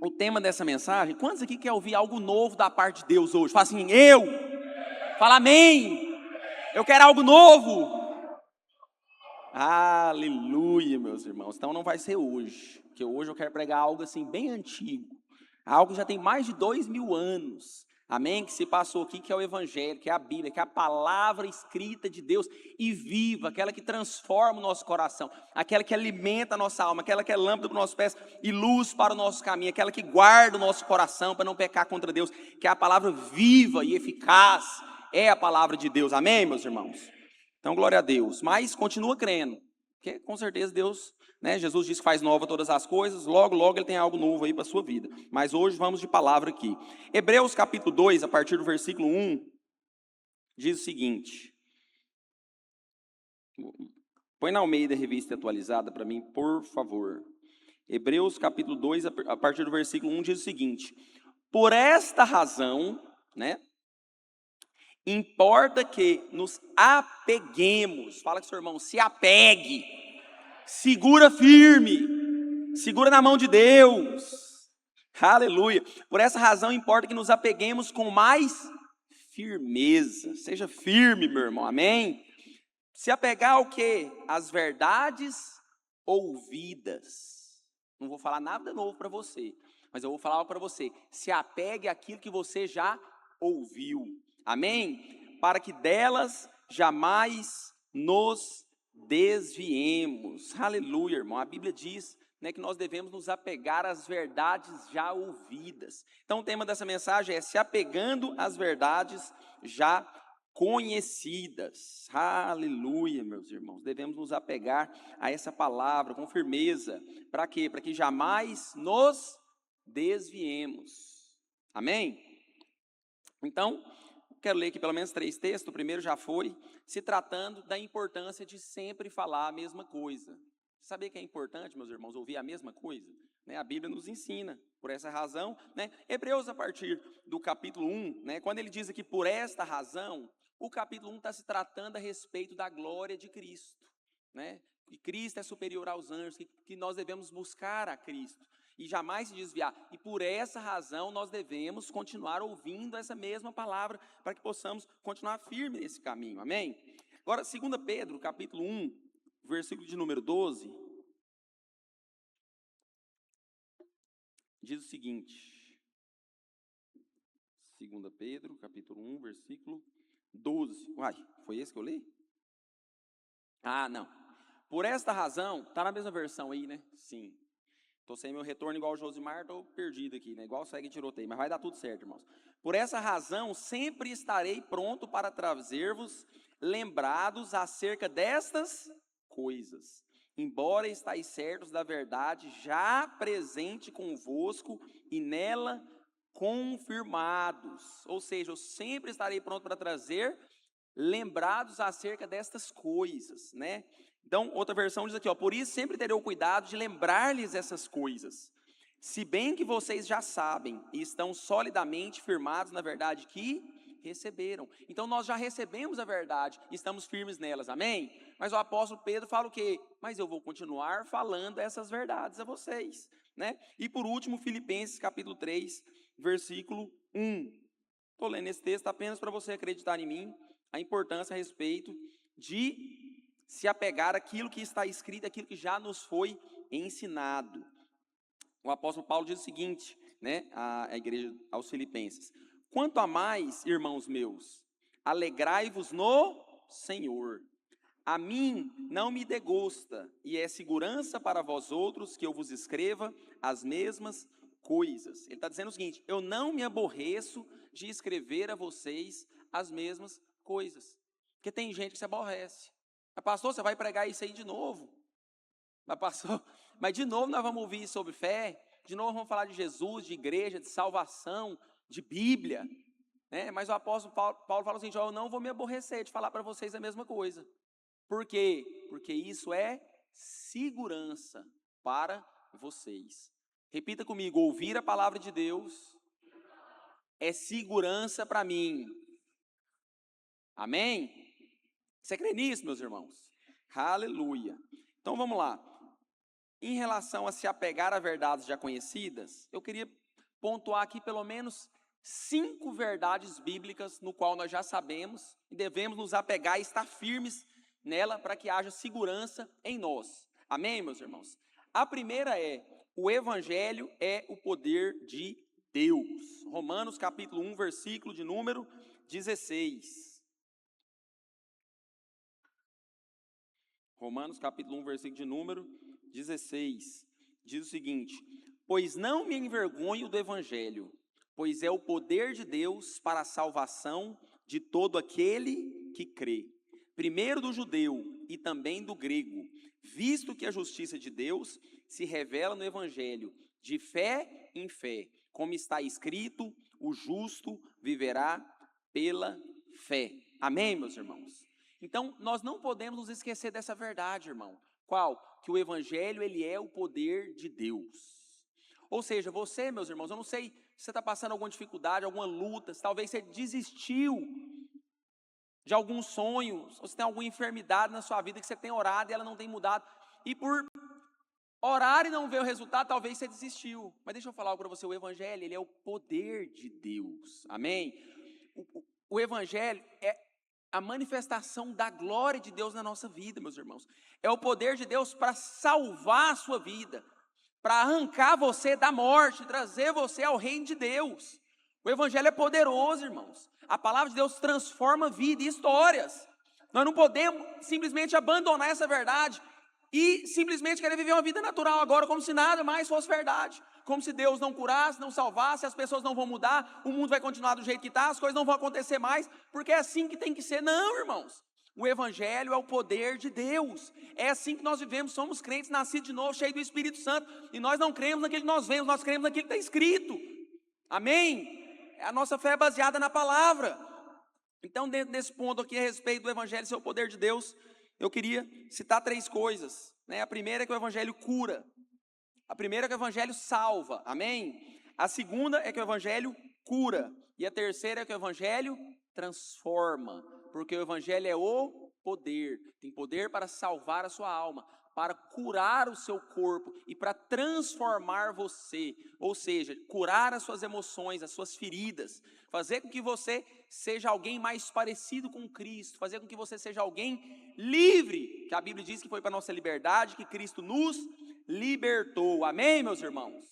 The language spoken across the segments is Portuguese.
o tema dessa mensagem, quantos aqui quer ouvir algo novo da parte de Deus hoje? Fala assim, eu. Fala amém. Eu quero algo novo. Aleluia, meus irmãos. Então não vai ser hoje, porque hoje eu quero pregar algo assim bem antigo. Algo que já tem mais de 2000 anos. Amém? Que se passou aqui, que é o Evangelho, que é a Bíblia, que é a palavra escrita de Deus e viva, aquela que transforma o nosso coração, aquela que alimenta a nossa alma, aquela que é lâmpada para os nossos pés e luz para o nosso caminho, aquela que guarda o nosso coração para não pecar contra Deus, que é a palavra viva e eficaz, é a palavra de Deus. Amém, meus irmãos? Então, glória a Deus. Mas continua crendo, porque com certeza Deus, Jesus diz que faz nova todas as coisas, logo, logo Ele tem algo novo aí para a sua vida. Mas hoje vamos de palavra aqui. Hebreus capítulo 2, a partir do versículo 1, diz o seguinte. Põe na Almeida Revista Atualizada para mim, por favor. Hebreus capítulo 2, a partir do versículo 1, diz o seguinte. Por esta razão, importa que nos apeguemos. Fala com seu irmão, se apegue. Segura firme, segura na mão de Deus, aleluia. Por essa razão importa que nos apeguemos com mais firmeza, seja firme, meu irmão, amém? Se apegar ao quê? As verdades ouvidas. Não vou falar nada novo para você, mas eu vou falar algo para você. Se apegue àquilo que você já ouviu, amém? Para que delas jamais nos desviemos, aleluia, irmão. A Bíblia diz, que nós devemos nos apegar às verdades já ouvidas. Então o tema dessa mensagem é se apegando às verdades já conhecidas, aleluia, meus irmãos. Devemos nos apegar a essa palavra com firmeza, para quê? Para que jamais nos desviemos, amém? Então, quero ler aqui pelo menos 3 textos. O primeiro já foi, se tratando da importância de sempre falar a mesma coisa. Sabia que é importante, meus irmãos, ouvir a mesma coisa? A Bíblia nos ensina, por essa razão, Hebreus, a partir do capítulo 1, quando ele diz aqui, por esta razão, o capítulo 1 está se tratando a respeito da glória de Cristo, que Cristo é superior aos anjos, que nós devemos buscar a Cristo e jamais se desviar, e por essa razão nós devemos continuar ouvindo essa mesma palavra, para que possamos continuar firme nesse caminho, amém? Agora, 2 Pedro, capítulo 1, versículo de número 12, diz o seguinte, 2 Pedro, capítulo 1, versículo 12, uai, foi esse que eu li? Ah, não, por esta razão, está na mesma versão aí, Sim. Estou sem meu retorno igual o Josimar, estou perdido aqui, igual segue tiroteio, mas vai dar tudo certo, irmãos. Por essa razão, sempre estarei pronto para trazer-vos lembrados acerca destas coisas, embora estáis certos da verdade já presente convosco e nela confirmados. Ou seja, eu sempre estarei pronto para trazer lembrados acerca destas coisas, Então, outra versão diz aqui, por isso sempre terei o cuidado de lembrar-lhes essas coisas, se bem que vocês já sabem e estão solidamente firmados na verdade que receberam. Então, nós já recebemos a verdade e estamos firmes nelas, amém? Mas o apóstolo Pedro fala o quê? Mas eu vou continuar falando essas verdades a vocês, E por último, Filipenses capítulo 3, versículo 1. Estou lendo esse texto apenas para você acreditar em mim, a importância a respeito de se apegar àquilo que está escrito, àquilo que já nos foi ensinado. O apóstolo Paulo diz o seguinte, à igreja, aos filipenses: quanto a mais, irmãos meus, alegrai-vos no Senhor. A mim não me degosta, e é segurança para vós outros que eu vos escreva as mesmas coisas. Ele está dizendo o seguinte: eu não me aborreço de escrever a vocês as mesmas coisas. Porque tem gente que se aborrece. Mas pastor, você vai pregar isso aí de novo? Mas de novo nós vamos ouvir sobre fé, de novo vamos falar de Jesus, de igreja, de salvação, de Bíblia, Mas o apóstolo Paulo fala o seguinte: eu não vou me aborrecer de falar para vocês a mesma coisa. Por quê? Porque isso é segurança para vocês. Repita comigo: ouvir a palavra de Deus é segurança para mim. Amém? Você crê nisso, meus irmãos? Aleluia. Então vamos lá. em relação a se apegar a verdades já conhecidas, eu queria pontuar aqui pelo menos 5 verdades bíblicas no qual nós já sabemos e devemos nos apegar e estar firmes nela para que haja segurança em nós. Amém, meus irmãos? A primeira é: o Evangelho é o poder de Deus. Romanos capítulo 1, versículo de número 16. Romanos capítulo 1, versículo de número 16. Diz o seguinte: pois não me envergonho do Evangelho, pois é o poder de Deus para a salvação de todo aquele que crê, primeiro do judeu e também do grego, visto que a justiça de Deus se revela no Evangelho, de fé em fé, como está escrito: o justo viverá pela fé. Amém, meus irmãos? Então, nós não podemos nos esquecer dessa verdade, irmão. Qual? Que o Evangelho, ele é o poder de Deus. Ou seja, você, meus irmãos, eu não sei se você está passando alguma dificuldade, alguma luta, se talvez você desistiu de algum sonho, ou se tem alguma enfermidade na sua vida que você tem orado e ela não tem mudado, e por orar e não ver o resultado, talvez você desistiu. Mas deixa eu falar algo para você: o Evangelho, ele é o poder de Deus. Amém? O Evangelho é a manifestação da glória de Deus na nossa vida, meus irmãos. É o poder de Deus para salvar a sua vida, para arrancar você da morte, trazer você ao reino de Deus. O Evangelho é poderoso, irmãos. A palavra de Deus transforma vida e histórias. Nós não podemos simplesmente abandonar essa verdade e simplesmente querer viver uma vida natural agora, como se nada mais fosse verdade. Como se Deus não curasse, não salvasse, as pessoas não vão mudar, o mundo vai continuar do jeito que está, as coisas não vão acontecer mais, porque é assim que tem que ser. Não, irmãos. O Evangelho é o poder de Deus. É assim que nós vivemos, somos crentes nascidos de novo, cheios do Espírito Santo, e nós não cremos naquilo que nós vemos, nós cremos naquilo que está escrito. Amém? A nossa fé é baseada na palavra. Então, dentro desse ponto aqui a respeito do Evangelho ser o poder de Deus, eu queria citar 3 coisas. A primeira é que o Evangelho cura. A primeira é que o Evangelho salva. Amém? A segunda é que o Evangelho cura. E a terceira é que o Evangelho transforma. Porque o Evangelho é o poder. Tem poder para salvar a sua alma, para curar o seu corpo e para transformar você. Ou seja, curar as suas emoções, as suas feridas. Fazer com que você seja alguém mais parecido com Cristo. Fazer com que você seja alguém livre. Que a Bíblia diz que foi para a nossa liberdade que Cristo nos libertou. Amém, meus irmãos?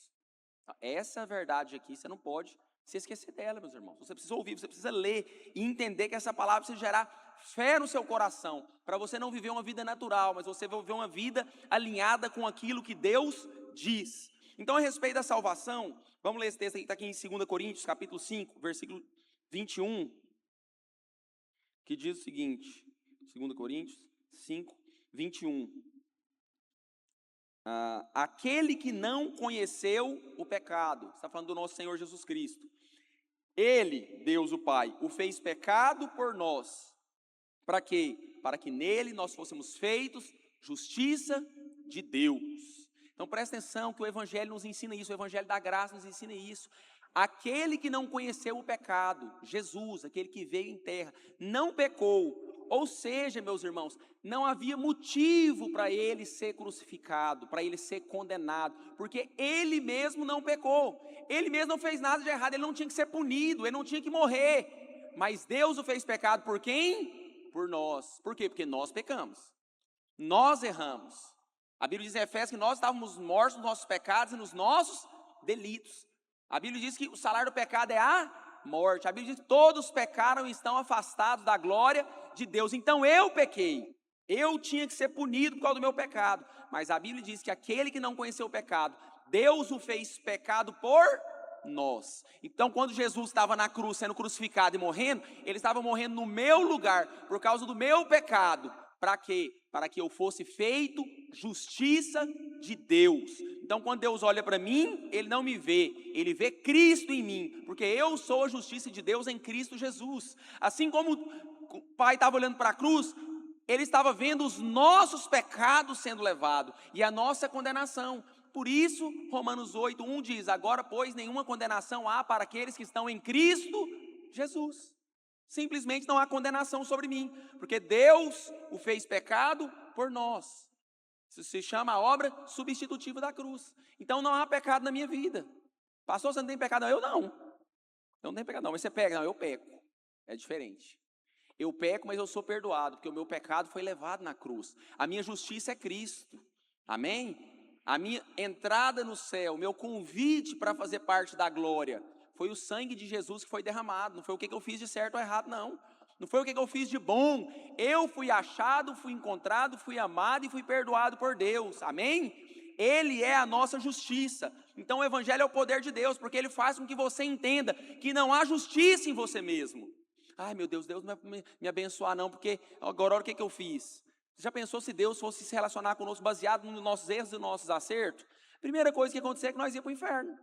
Essa verdade aqui, você não pode se esquecer dela, meus irmãos. Você precisa ouvir, você precisa ler e entender que essa palavra precisa gerar fé no seu coração, para você não viver uma vida natural, mas você vai viver uma vida alinhada com aquilo que Deus diz. Então, a respeito da salvação, vamos ler esse texto aqui, que está aqui em 2 Coríntios, capítulo 5, versículo 21, que diz o seguinte, 2 Coríntios 5, 21. Aquele que não conheceu o pecado, está falando do nosso Senhor Jesus Cristo, Ele, Deus o Pai, o fez pecado por nós. Para quê? Para que nele nós fôssemos feitos justiça de Deus. Então presta atenção que o Evangelho nos ensina isso, o Evangelho da graça nos ensina isso. Aquele que não conheceu o pecado, Jesus, aquele que veio em terra, não pecou. Ou seja, meus irmãos, não havia motivo para ele ser crucificado, para ele ser condenado, porque ele mesmo não pecou, ele mesmo não fez nada de errado, ele não tinha que ser punido, ele não tinha que morrer, mas Deus o fez pecado por quem? Por nós. Por quê? Porque nós pecamos, nós erramos. A Bíblia diz em Efésios que nós estávamos mortos nos nossos pecados e nos nossos delitos. A Bíblia diz que o salário do pecado é a morte. A Bíblia diz que todos pecaram e estão afastados da glória de Deus. Então eu pequei, eu tinha que ser punido por causa do meu pecado. Mas a Bíblia diz que aquele que não conheceu o pecado, Deus o fez pecado por nós. Então quando Jesus estava na cruz sendo crucificado e morrendo, ele estava morrendo no meu lugar, por causa do meu pecado. Para quê? Para que eu fosse feito justiça de Deus. Então quando Deus olha para mim, Ele não me vê, Ele vê Cristo em mim, porque eu sou a justiça de Deus em Cristo Jesus. Assim como o Pai estava olhando para a cruz, Ele estava vendo os nossos pecados sendo levados e a nossa condenação. Por isso, Romanos 8:1 diz: agora, pois, nenhuma condenação há para aqueles que estão em Cristo Jesus. Simplesmente não há condenação sobre mim, porque Deus o fez pecado por nós. Isso se chama a obra substitutiva da cruz. Então não há pecado na minha vida. Pastor, você não tem pecado? Não, eu não. Eu não tenho pecado não, mas você pega. Não, eu peco. É diferente. Eu peco, mas eu sou perdoado, porque o meu pecado foi levado na cruz. A minha justiça é Cristo. Amém? A minha entrada no céu, o meu convite para fazer parte da glória, foi o sangue de Jesus que foi derramado. Não foi o que eu fiz de certo ou errado, não. Não foi o que eu fiz de bom. Eu fui achado, fui encontrado, fui amado e fui perdoado por Deus. Amém? Ele é a nossa justiça. Então o evangelho é o poder de Deus, porque ele faz com que você entenda que não há justiça em você mesmo. Ai meu Deus, Deus não vai me abençoar não, porque agora olha o que eu fiz. Você já pensou se Deus fosse se relacionar conosco baseado nos nossos erros e nos nossos acertos? A primeira coisa que ia acontecer é que nós íamos para o inferno.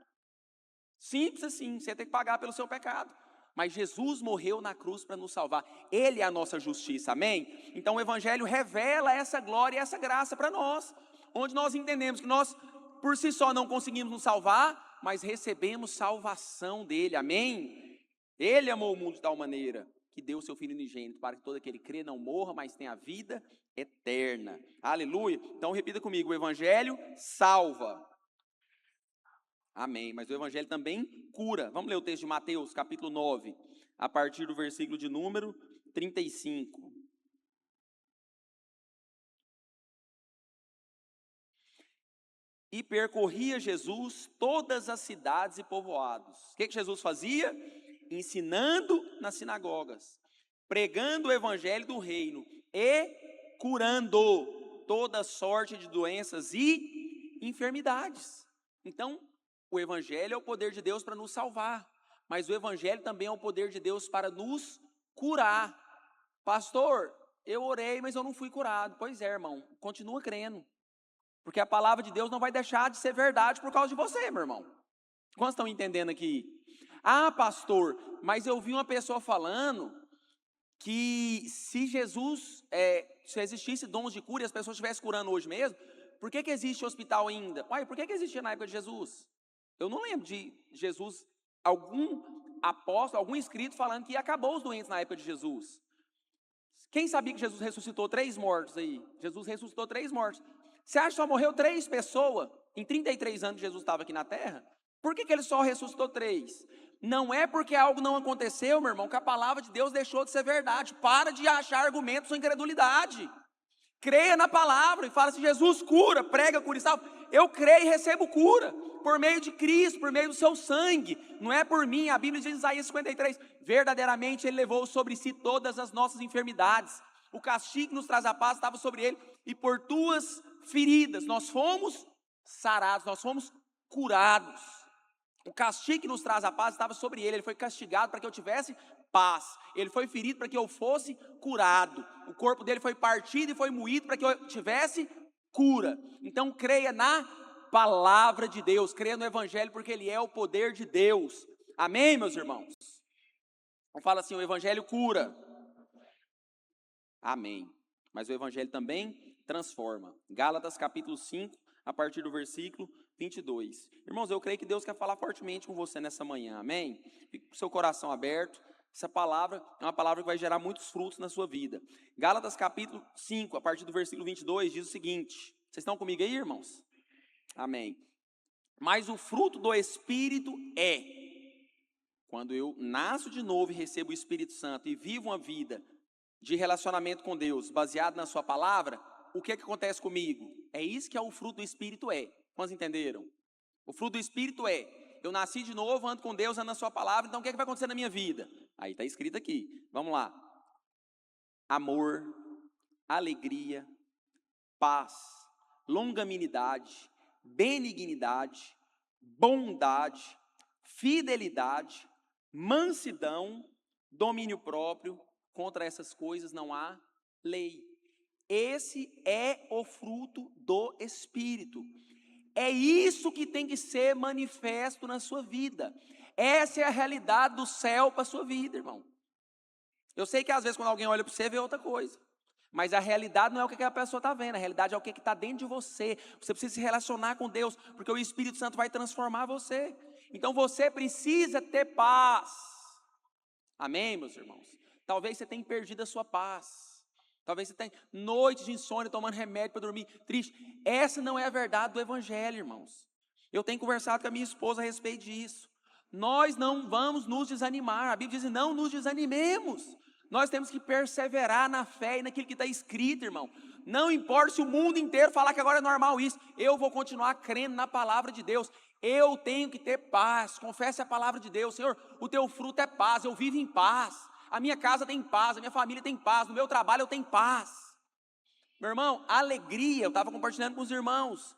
Simples assim, você ia ter que pagar pelo seu pecado. Mas Jesus morreu na cruz para nos salvar. Ele é a nossa justiça, amém? Então o evangelho revela essa glória e essa graça para nós. Onde nós entendemos que nós, por si só, não conseguimos nos salvar, mas recebemos salvação dele, amém? Ele amou o mundo de tal maneira que deu o seu Filho unigênito para que todo aquele que crê não morra, mas tenha vida eterna. Aleluia. Então repita comigo, o evangelho salva. Amém, mas o evangelho também cura. Vamos ler o texto de Mateus, capítulo 9, a partir do versículo de número 35. E percorria Jesus todas as cidades e povoados. O que Jesus fazia? Ensinando nas sinagogas, pregando o evangelho do reino e curando toda sorte de doenças e enfermidades. Então, o evangelho é o poder de Deus para nos salvar, mas o evangelho também é o poder de Deus para nos curar. Pastor, eu orei, mas eu não fui curado. Pois é, irmão, continua crendo, porque a palavra de Deus não vai deixar de ser verdade por causa de você, meu irmão. Quantos estão entendendo aqui? Ah, pastor, mas eu vi uma pessoa falando que se Jesus, se existisse dons de cura e as pessoas estivessem curando hoje mesmo, por que existe hospital ainda? Uai, por que existia na época de Jesus? Eu não lembro de Jesus, algum apóstolo, algum escrito falando que acabou os doentes na época de Jesus. Quem sabia que Jesus ressuscitou 3 mortos aí? Jesus ressuscitou 3 mortos. Você acha que só morreu 3 pessoas em 33 anos que Jesus estava aqui na terra? Por que ele só ressuscitou 3? Não é porque algo não aconteceu, meu irmão, que a palavra de Deus deixou de ser verdade. Para de achar argumentos com incredulidade. Creia na palavra e fala assim, Jesus cura, prega, cura e salva. Eu creio e recebo cura, por meio de Cristo, por meio do seu sangue. Não é por mim, a Bíblia diz em Isaías 53, verdadeiramente ele levou sobre si todas as nossas enfermidades. O castigo que nos traz a paz estava sobre ele, e por tuas feridas nós fomos sarados, nós fomos curados. O castigo que nos traz a paz estava sobre ele foi castigado para que eu tivesse paz. Ele foi ferido para que eu fosse curado. O corpo dele foi partido e foi moído para que eu tivesse cura. Então creia na palavra de Deus, creia no evangelho, porque ele é o poder de Deus. Amém, meus irmãos? Então fala assim, o evangelho cura. Amém. Mas o evangelho também transforma. Gálatas capítulo 5, a partir do versículo 22. Irmãos, eu creio que Deus quer falar fortemente com você nessa manhã, amém? Fique com o seu coração aberto. Essa palavra é uma palavra que vai gerar muitos frutos na sua vida. Gálatas capítulo 5, a partir do versículo 22, diz o seguinte. Vocês estão comigo aí, irmãos? Amém. Mas o fruto do Espírito é, quando eu nasço de novo e recebo o Espírito Santo e vivo uma vida de relacionamento com Deus, baseado na sua palavra, o que acontece comigo? É isso que é o fruto do Espírito é. Quantos entenderam? O fruto do Espírito é, eu nasci de novo, ando com Deus, ando na sua palavra, então o que vai acontecer na minha vida? Aí está escrito aqui, vamos lá. Amor, alegria, paz, longanimidade, benignidade, bondade, fidelidade, mansidão, domínio próprio. Contra essas coisas não há lei. Esse é o fruto do Espírito. É isso que tem que ser manifesto na sua vida. Essa é a realidade do céu para a sua vida, irmão. Eu sei que às vezes quando alguém olha para você, vê outra coisa. Mas a realidade não é o que a pessoa está vendo. A realidade é o que está dentro de você. Você precisa se relacionar com Deus, porque o Espírito Santo vai transformar você. Então você precisa ter paz. Amém, meus irmãos? Talvez você tenha perdido a sua paz. Talvez você tenha noites de insônia, tomando remédio para dormir, triste. Essa não é a verdade do evangelho, irmãos. Eu tenho conversado com a minha esposa a respeito disso. Nós não vamos nos desanimar. A Bíblia diz, não nos desanimemos. Nós temos que perseverar na fé e naquilo que está escrito, irmão. Não importa se o mundo inteiro falar que agora é normal isso. Eu vou continuar crendo na palavra de Deus. Eu tenho que ter paz. Confesse a palavra de Deus. Senhor, o teu fruto é paz. Eu vivo em paz. A minha casa tem paz. A minha família tem paz. No meu trabalho eu tenho paz. Meu irmão, alegria. Eu estava compartilhando com os irmãos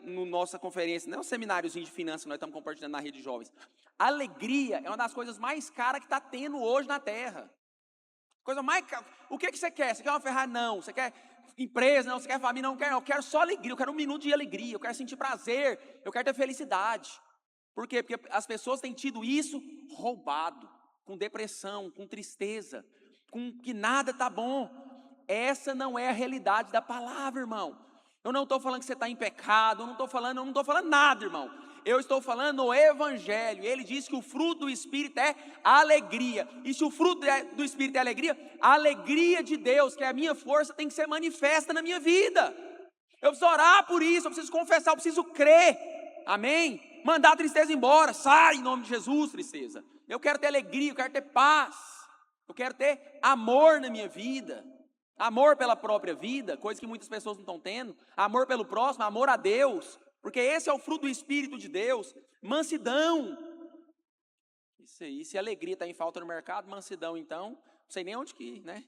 no nossa conferência. Não é um semináriozinho de finanças que nós estamos compartilhando na rede de jovens. Alegria é uma das coisas mais caras que está tendo hoje na terra. Coisa mais cara. O que você quer? Você quer uma Ferrari? Não. Você quer empresa? Não. Você quer família? Não. Não quero. Eu quero só alegria. Eu quero um minuto de alegria. Eu quero sentir prazer. Eu quero ter felicidade. Por quê? Porque as pessoas têm tido isso roubado, com depressão, com tristeza, com que nada está bom. Essa não é a realidade da palavra, irmão. Eu não estou falando que você está em pecado. Eu não estou falando nada, irmão. Eu estou falando no evangelho. Ele diz que o fruto do Espírito é alegria. E se o fruto do Espírito é alegria, a alegria de Deus, que é a minha força, tem que ser manifesta na minha vida. Eu preciso orar por isso, eu preciso confessar, eu preciso crer. Amém? Mandar a tristeza embora. Sai em nome de Jesus, tristeza. Eu quero ter alegria, eu quero ter paz. Eu quero ter amor na minha vida. Amor pela própria vida, coisa que muitas pessoas não estão tendo. Amor pelo próximo, amor a Deus. Porque esse é o fruto do Espírito de Deus. Mansidão. Isso aí, se alegria está em falta no mercado, mansidão então, não sei nem onde que ir, né?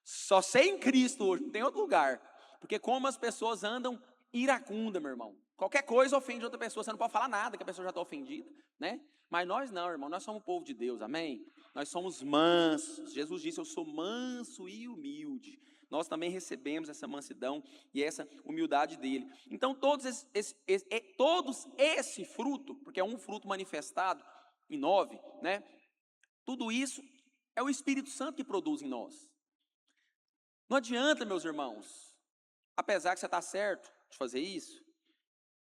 Só sei em Cristo hoje, não tem outro lugar. Porque como as pessoas andam iracunda, meu irmão. Qualquer coisa ofende outra pessoa, você não pode falar nada que a pessoa já está ofendida, né? Mas nós não, irmão, nós somos o povo de Deus, amém? Nós somos mansos. Jesus disse, eu sou manso e humilde. Nós também recebemos essa mansidão e essa humildade dele. Então, todos esse fruto, porque é um fruto manifestado em 9, né? Tudo isso é o Espírito Santo que produz em nós. Não adianta, meus irmãos, apesar que você está certo de fazer isso,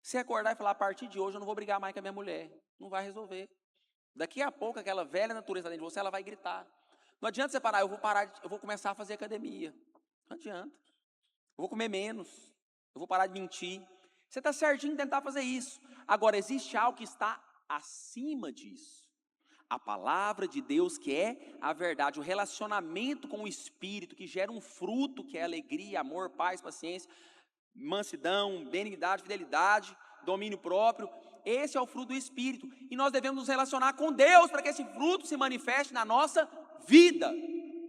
você acordar e falar, a partir de hoje eu não vou brigar mais com a minha mulher. Não vai resolver. Daqui a pouco, aquela velha natureza dentro de você, ela vai gritar. Não adianta você parar, eu vou começar a fazer academia. Não adianta. Eu vou comer menos. Eu vou parar de mentir. Você está certinho em tentar fazer isso. Agora, existe algo que está acima disso. A palavra de Deus, que é a verdade, o relacionamento com o Espírito, que gera um fruto, que é alegria, amor, paz, paciência, mansidão, benignidade, fidelidade, domínio próprio. Esse é o fruto do Espírito. E nós devemos nos relacionar com Deus para que esse fruto se manifeste na nossa vida.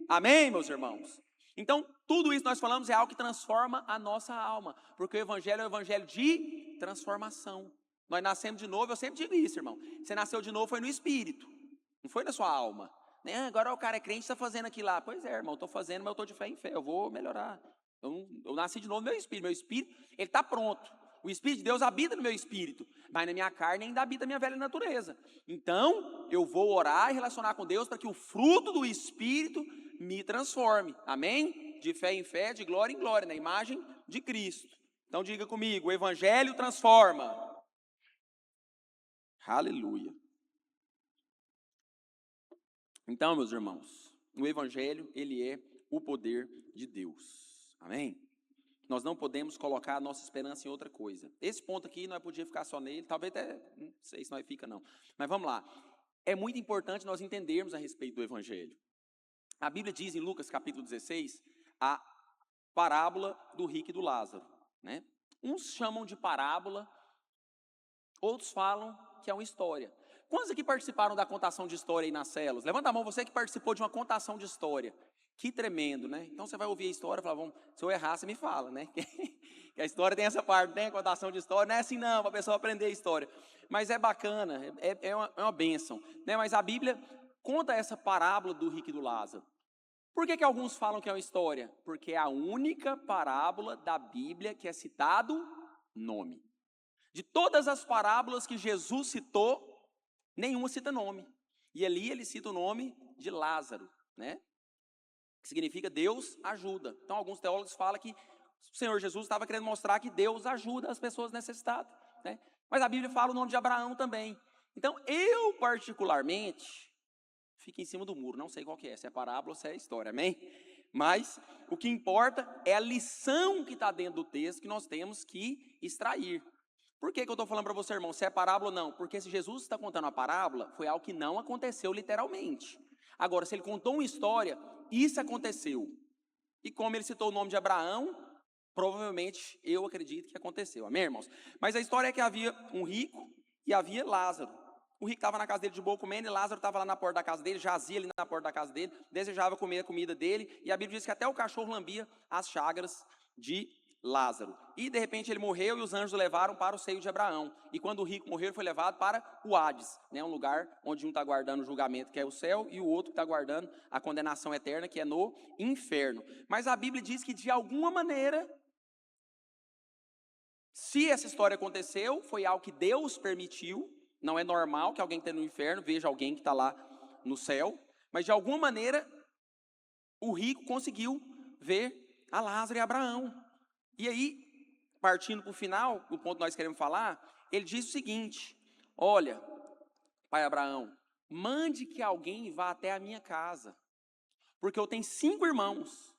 Amém, meus irmãos? Então, tudo isso nós falamos é algo que transforma a nossa alma. Porque o Evangelho é o Evangelho de transformação. Nós nascemos de novo, eu sempre digo isso, irmão. Você nasceu de novo foi no Espírito, não foi na sua alma. Agora o cara é crente, está fazendo aquilo lá. Pois é, irmão, estou fazendo, mas eu estou de fé em fé. Eu vou melhorar. Eu nasci de novo no meu espírito, ele está pronto. O Espírito de Deus habita no meu espírito, mas na minha carne ainda habita a minha velha natureza. Então, eu vou orar e relacionar com Deus para que o fruto do Espírito me transforme. Amém? De fé em fé, de glória em glória, na imagem de Cristo. Então, diga comigo, o Evangelho transforma. Aleluia. Então, meus irmãos, o Evangelho, ele é o poder de Deus. Amém? Nós não podemos colocar a nossa esperança em outra coisa. Esse ponto aqui, nós podíamos ficar só nele, talvez até, não sei se nós fica não. Mas vamos lá. É muito importante nós entendermos a respeito do Evangelho. A Bíblia diz em Lucas capítulo 16, a parábola do rico e do Lázaro, né? Uns chamam de parábola, outros falam que é uma história. Quantos aqui participaram da contação de história aí nas células? Levanta a mão, você que participou de uma contação de história. Que tremendo, né? Então você vai ouvir a história e falar, se eu errar, você me fala, né? Que a história tem essa parte, tem a contação de história, não é assim não, para a pessoa aprender a história. Mas é bacana, é uma bênção, né? Mas a Bíblia conta essa parábola do rico e do Lázaro. Por que alguns falam que é uma história? Porque é a única parábola da Bíblia que é citado nome. De todas as parábolas que Jesus citou, nenhuma cita nome. E ali ele cita o nome de Lázaro, né? Que significa Deus ajuda. Então alguns teólogos falam que o Senhor Jesus estava querendo mostrar que Deus ajuda as pessoas necessitadas, né? Mas a Bíblia fala o nome de Abraão também. Então eu particularmente fico em cima do muro, não sei qual que é, se é parábola ou se é história, amém? Mas o que importa é a lição que está dentro do texto que nós temos que extrair. Por que eu estou falando para você, irmão, se é parábola ou não? Porque se Jesus está contando a parábola, foi algo que não aconteceu literalmente. Agora, se ele contou uma história, isso aconteceu. E como ele citou o nome de Abraão, provavelmente eu acredito que aconteceu. Amém, irmãos? Mas a história é que havia um rico e havia Lázaro. O rico estava na casa dele de boa comendo, e Lázaro estava lá na porta da casa dele, jazia ali na porta da casa dele, desejava comer a comida dele, e a Bíblia diz que até o cachorro lambia as chagas de Lázaro. E de repente ele morreu e os anjos o levaram para o seio de Abraão. E quando o rico morreu, ele foi levado para o Hades, né, um lugar onde um está guardando o julgamento, que é o céu, e o outro está guardando a condenação eterna, que é no inferno. Mas a Bíblia diz que de alguma maneira, se essa história aconteceu, foi algo que Deus permitiu. Não é normal que alguém que esteja no inferno veja alguém que está lá no céu, mas de alguma maneira o rico conseguiu ver a Lázaro e a Abraão. E aí, partindo para o final, o ponto que nós queremos falar, ele diz o seguinte: olha, pai Abraão, mande que alguém vá até a minha casa, porque eu tenho 5 irmãos,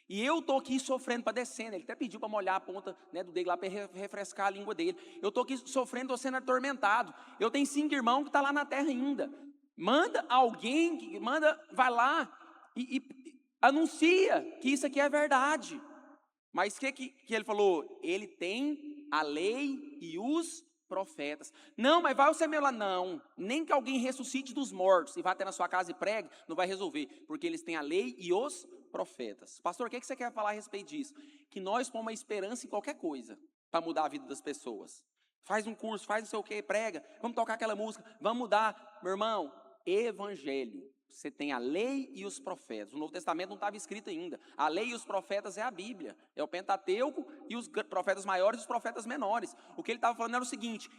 e eu estou aqui sofrendo, padecendo. Ele até pediu para molhar a ponta, né, do dedo lá para refrescar a língua dele. Eu estou aqui sofrendo, estou sendo atormentado. Eu tenho 5 irmãos que estão lá na terra ainda. Manda alguém, vai lá e anuncia que isso aqui é verdade. Mas o que ele falou? Ele tem a lei e os profetas. Não, mas vai você mesmo lá. Não, nem que alguém ressuscite dos mortos e vá até na sua casa e pregue, não vai resolver, porque eles têm a lei e os profetas. Pastor, o que você quer falar a respeito disso? Que nós pomos uma esperança em qualquer coisa para mudar a vida das pessoas. Faz um curso, faz não sei o que, prega, vamos tocar aquela música, vamos mudar. Meu irmão, evangelho. Você tem a lei e os profetas. O Novo Testamento não estava escrito ainda. A lei e os profetas é a Bíblia. É o Pentateuco e os profetas maiores e os profetas menores. O que ele estava falando era o seguinte: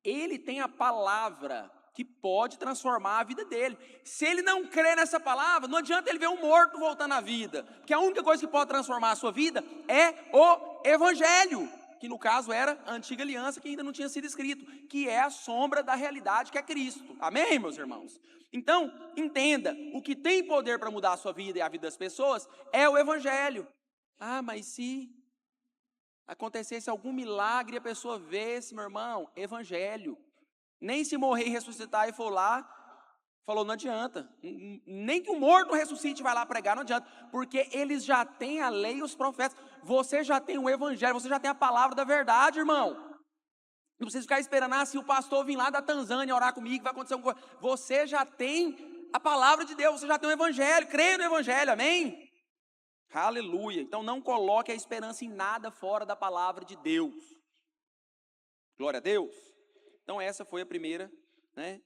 ele tem a palavra que pode transformar a vida dele. Se ele não crê nessa palavra, não adianta ele ver um morto voltando à vida. Porque a única coisa que pode transformar a sua vida é o Evangelho. Que no caso era a antiga aliança, que ainda não tinha sido escrito, que é a sombra da realidade que é Cristo. Amém, meus irmãos? Então, entenda, o que tem poder para mudar a sua vida e a vida das pessoas é o Evangelho. Ah, mas se acontecesse algum milagre e a pessoa vesse, meu irmão, Evangelho. Nem se morrer e ressuscitar e for lá, falou, não adianta. Nem que o morto ressuscite e vai lá pregar, não adianta. Porque eles já têm a lei e os profetas. Você já tem o Evangelho, você já tem a palavra da verdade, irmão. Não precisa ficar esperando, se o pastor vir lá da Tanzânia orar comigo, vai acontecer alguma coisa. Você já tem a palavra de Deus, você já tem o Evangelho, creia no Evangelho, amém? Aleluia. Então não coloque a esperança em nada fora da palavra de Deus. Glória a Deus. Então essa foi a primeira, né?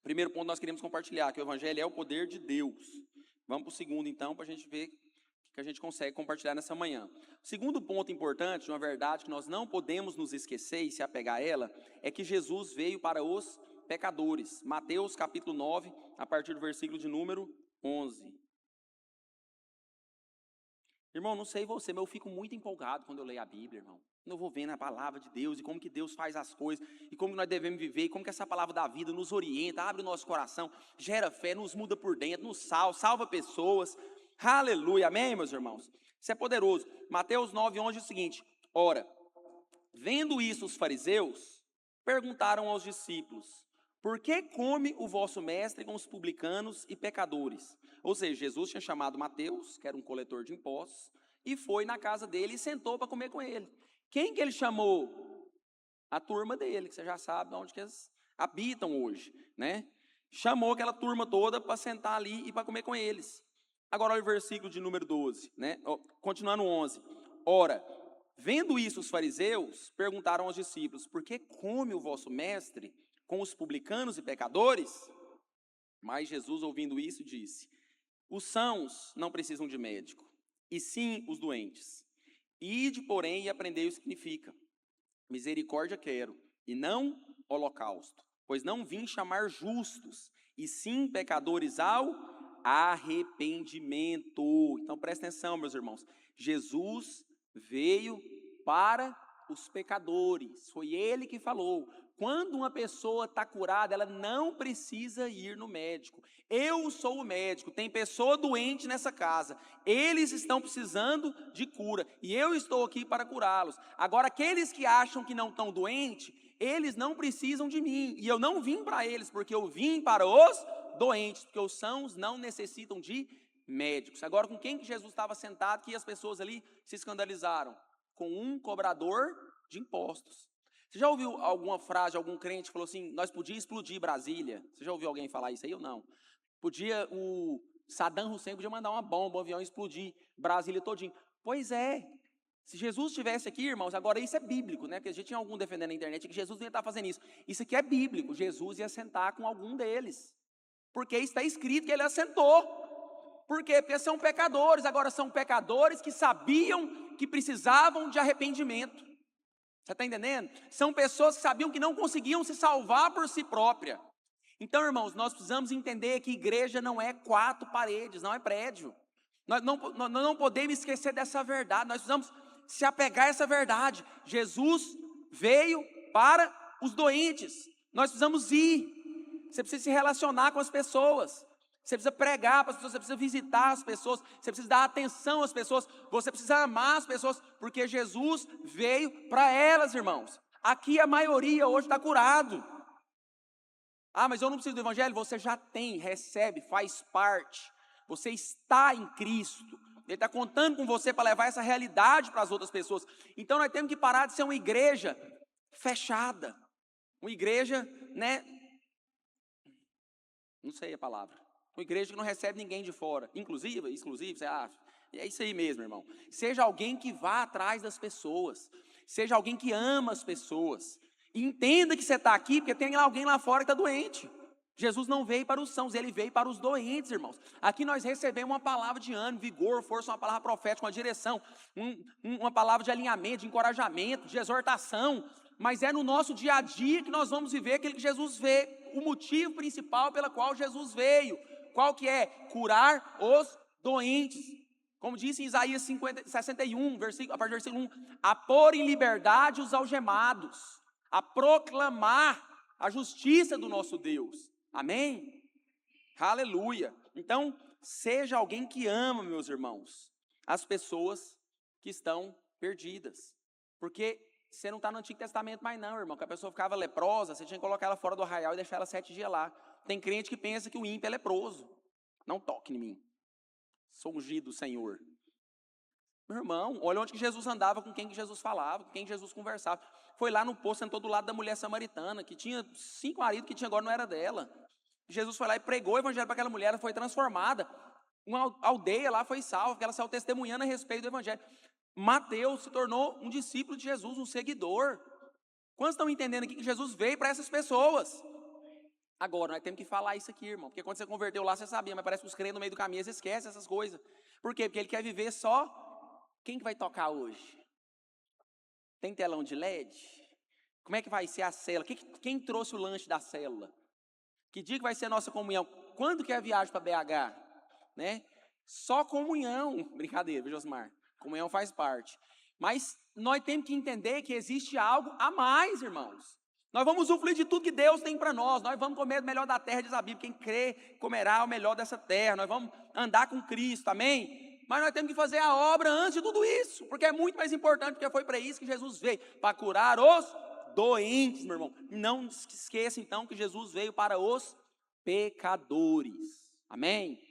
Primeiro ponto que nós queremos compartilhar, que o Evangelho é o poder de Deus. Vamos para o segundo então, para a gente ver que a gente consegue compartilhar nessa manhã. O segundo ponto importante, uma verdade que nós não podemos nos esquecer e se apegar a ela, é que Jesus veio para os pecadores. Mateus capítulo 9, a partir do versículo de número 11. Irmão, não sei você, mas eu fico muito empolgado quando eu leio a Bíblia, irmão. Eu vou vendo a palavra de Deus e como que Deus faz as coisas, e como nós devemos viver, e como que essa palavra da vida nos orienta, abre o nosso coração, gera fé, nos muda por dentro, nos salva pessoas. Aleluia, amém, meus irmãos? Isso é poderoso. Mateus 9:11 diz o seguinte: ora, vendo isso os fariseus perguntaram aos discípulos: por que come o vosso mestre com os publicanos e pecadores? Ou seja, Jesus tinha chamado Mateus, que era um coletor de impostos, e foi na casa dele e sentou para comer com ele. Quem que ele chamou? A turma dele, que você já sabe onde que eles habitam hoje, né? Chamou aquela turma toda para sentar ali e para comer com eles. Agora olha o versículo de número 12, né? Continuando 11. Ora, vendo isso os fariseus perguntaram aos discípulos: por que come o vosso mestre com os publicanos e pecadores? Mas Jesus, ouvindo isso, disse: os sãos não precisam de médico, e sim os doentes. Ide, porém, e aprendei o que significa: misericórdia quero, e não holocausto, pois não vim chamar justos, e sim pecadores ao arrependimento. Então presta atenção, meus irmãos, Jesus veio para os pecadores, foi ele que falou: quando uma pessoa está curada, ela não precisa ir no médico. Eu sou o médico, tem pessoa doente nessa casa, eles estão precisando de cura, e eu estou aqui para curá-los. Agora, aqueles que acham que não estão doentes, eles não precisam de mim, e eu não vim para eles, porque eu vim para os doentes, porque os sãos não necessitam de médicos. Agora, com quem que Jesus estava sentado, que as pessoas ali se escandalizaram? Com um cobrador de impostos. Você já ouviu alguma frase, algum crente que falou assim, nós podíamos explodir Brasília? Você já ouviu alguém falar isso aí ou não? O Saddam Hussein podia mandar uma bomba, um avião e explodir Brasília todinho. Pois é, se Jesus estivesse aqui, irmãos, agora isso é bíblico, né? Porque a gente tinha algum defendendo na internet que Jesus não ia estar fazendo isso. Isso aqui é bíblico, Jesus ia sentar com algum deles. Porque está escrito que ele assentou. Por quê? Porque são pecadores, agora são pecadores que sabiam que precisavam de arrependimento. Você está entendendo? São pessoas que sabiam que não conseguiam se salvar por si própria. Então, irmãos, nós precisamos entender que igreja não é 4 paredes, não é prédio. Nós não podemos esquecer dessa verdade, nós precisamos se apegar a essa verdade. Jesus veio para os doentes, nós precisamos ir. Você precisa se relacionar com as pessoas. Você precisa pregar para as pessoas, você precisa visitar as pessoas, você precisa dar atenção às pessoas, você precisa amar as pessoas, porque Jesus veio para elas, irmãos. Aqui a maioria hoje está curado. Ah, mas eu não preciso do evangelho. Você já tem, recebe, faz parte. Você está em Cristo. Ele está contando com você para levar essa realidade para as outras pessoas. Então nós temos que parar de ser uma igreja fechada. Uma igreja, né? Não sei a palavra. Uma igreja que não recebe ninguém de fora, exclusiva, você acha? É isso aí mesmo, irmão. Seja alguém que vá atrás das pessoas, seja alguém que ama as pessoas, e entenda que você está aqui, porque tem alguém lá fora que está doente. Jesus não veio para os sãos, ele veio para os doentes, irmãos. Aqui nós recebemos uma palavra de ânimo, vigor, força, uma palavra profética, uma direção, uma palavra de alinhamento, de encorajamento, de exortação, mas é no nosso dia a dia que nós vamos viver aquilo que Jesus veio, o motivo principal pelo qual Jesus veio. Qual que é? Curar os doentes. Como disse em Isaías 61, a partir do versículo 1, a pôr em liberdade os algemados, a proclamar a justiça do nosso Deus. Amém? Aleluia. Então, seja alguém que ama, meus irmãos, as pessoas que estão perdidas. Porque você não está no Antigo Testamento mais não, irmão, que a pessoa ficava leprosa, você tinha que colocar ela fora do arraial e deixar ela 7 dias lá. Tem crente que pensa que o ímpio é leproso. Não toque em mim. Sou ungido do Senhor. Meu irmão, olha onde que Jesus andava, com quem que Jesus falava, com quem que Jesus conversava. Foi lá no poço, sentou do lado da mulher samaritana, que tinha 5 maridos, que tinha agora não era dela. Jesus foi lá e pregou o evangelho para aquela mulher, ela foi transformada. Uma aldeia lá foi salva, porque ela saiu testemunhando a respeito do evangelho. Mateus se tornou um discípulo de Jesus, um seguidor. Quantos estão entendendo aqui que Jesus veio para essas pessoas? Agora, nós temos que falar isso aqui, irmão, porque quando você converteu lá, você sabia, mas parece que os crentes no meio do caminho, eles esquecem essas coisas. Por quê? Porque ele quer viver só. Quem que vai tocar hoje? Tem telão de LED? Como é que vai ser a célula? Quem trouxe o lanche da célula? Que dia que vai ser a nossa comunhão? Quando que é a viagem para BH? Né? Só comunhão. Brincadeira, Josmar. Comunhão faz parte. Mas nós temos que entender que existe algo a mais, irmãos. Nós vamos usufruir de tudo que Deus tem para nós. Nós vamos comer o melhor da terra, diz a Bíblia. Quem crê, comerá o melhor dessa terra. Nós vamos andar com Cristo, amém? Mas nós temos que fazer a obra antes de tudo isso. Porque é muito mais importante, porque foi para isso que Jesus veio. Para curar os doentes, meu irmão. Não esqueça, então, que Jesus veio para os pecadores. Amém?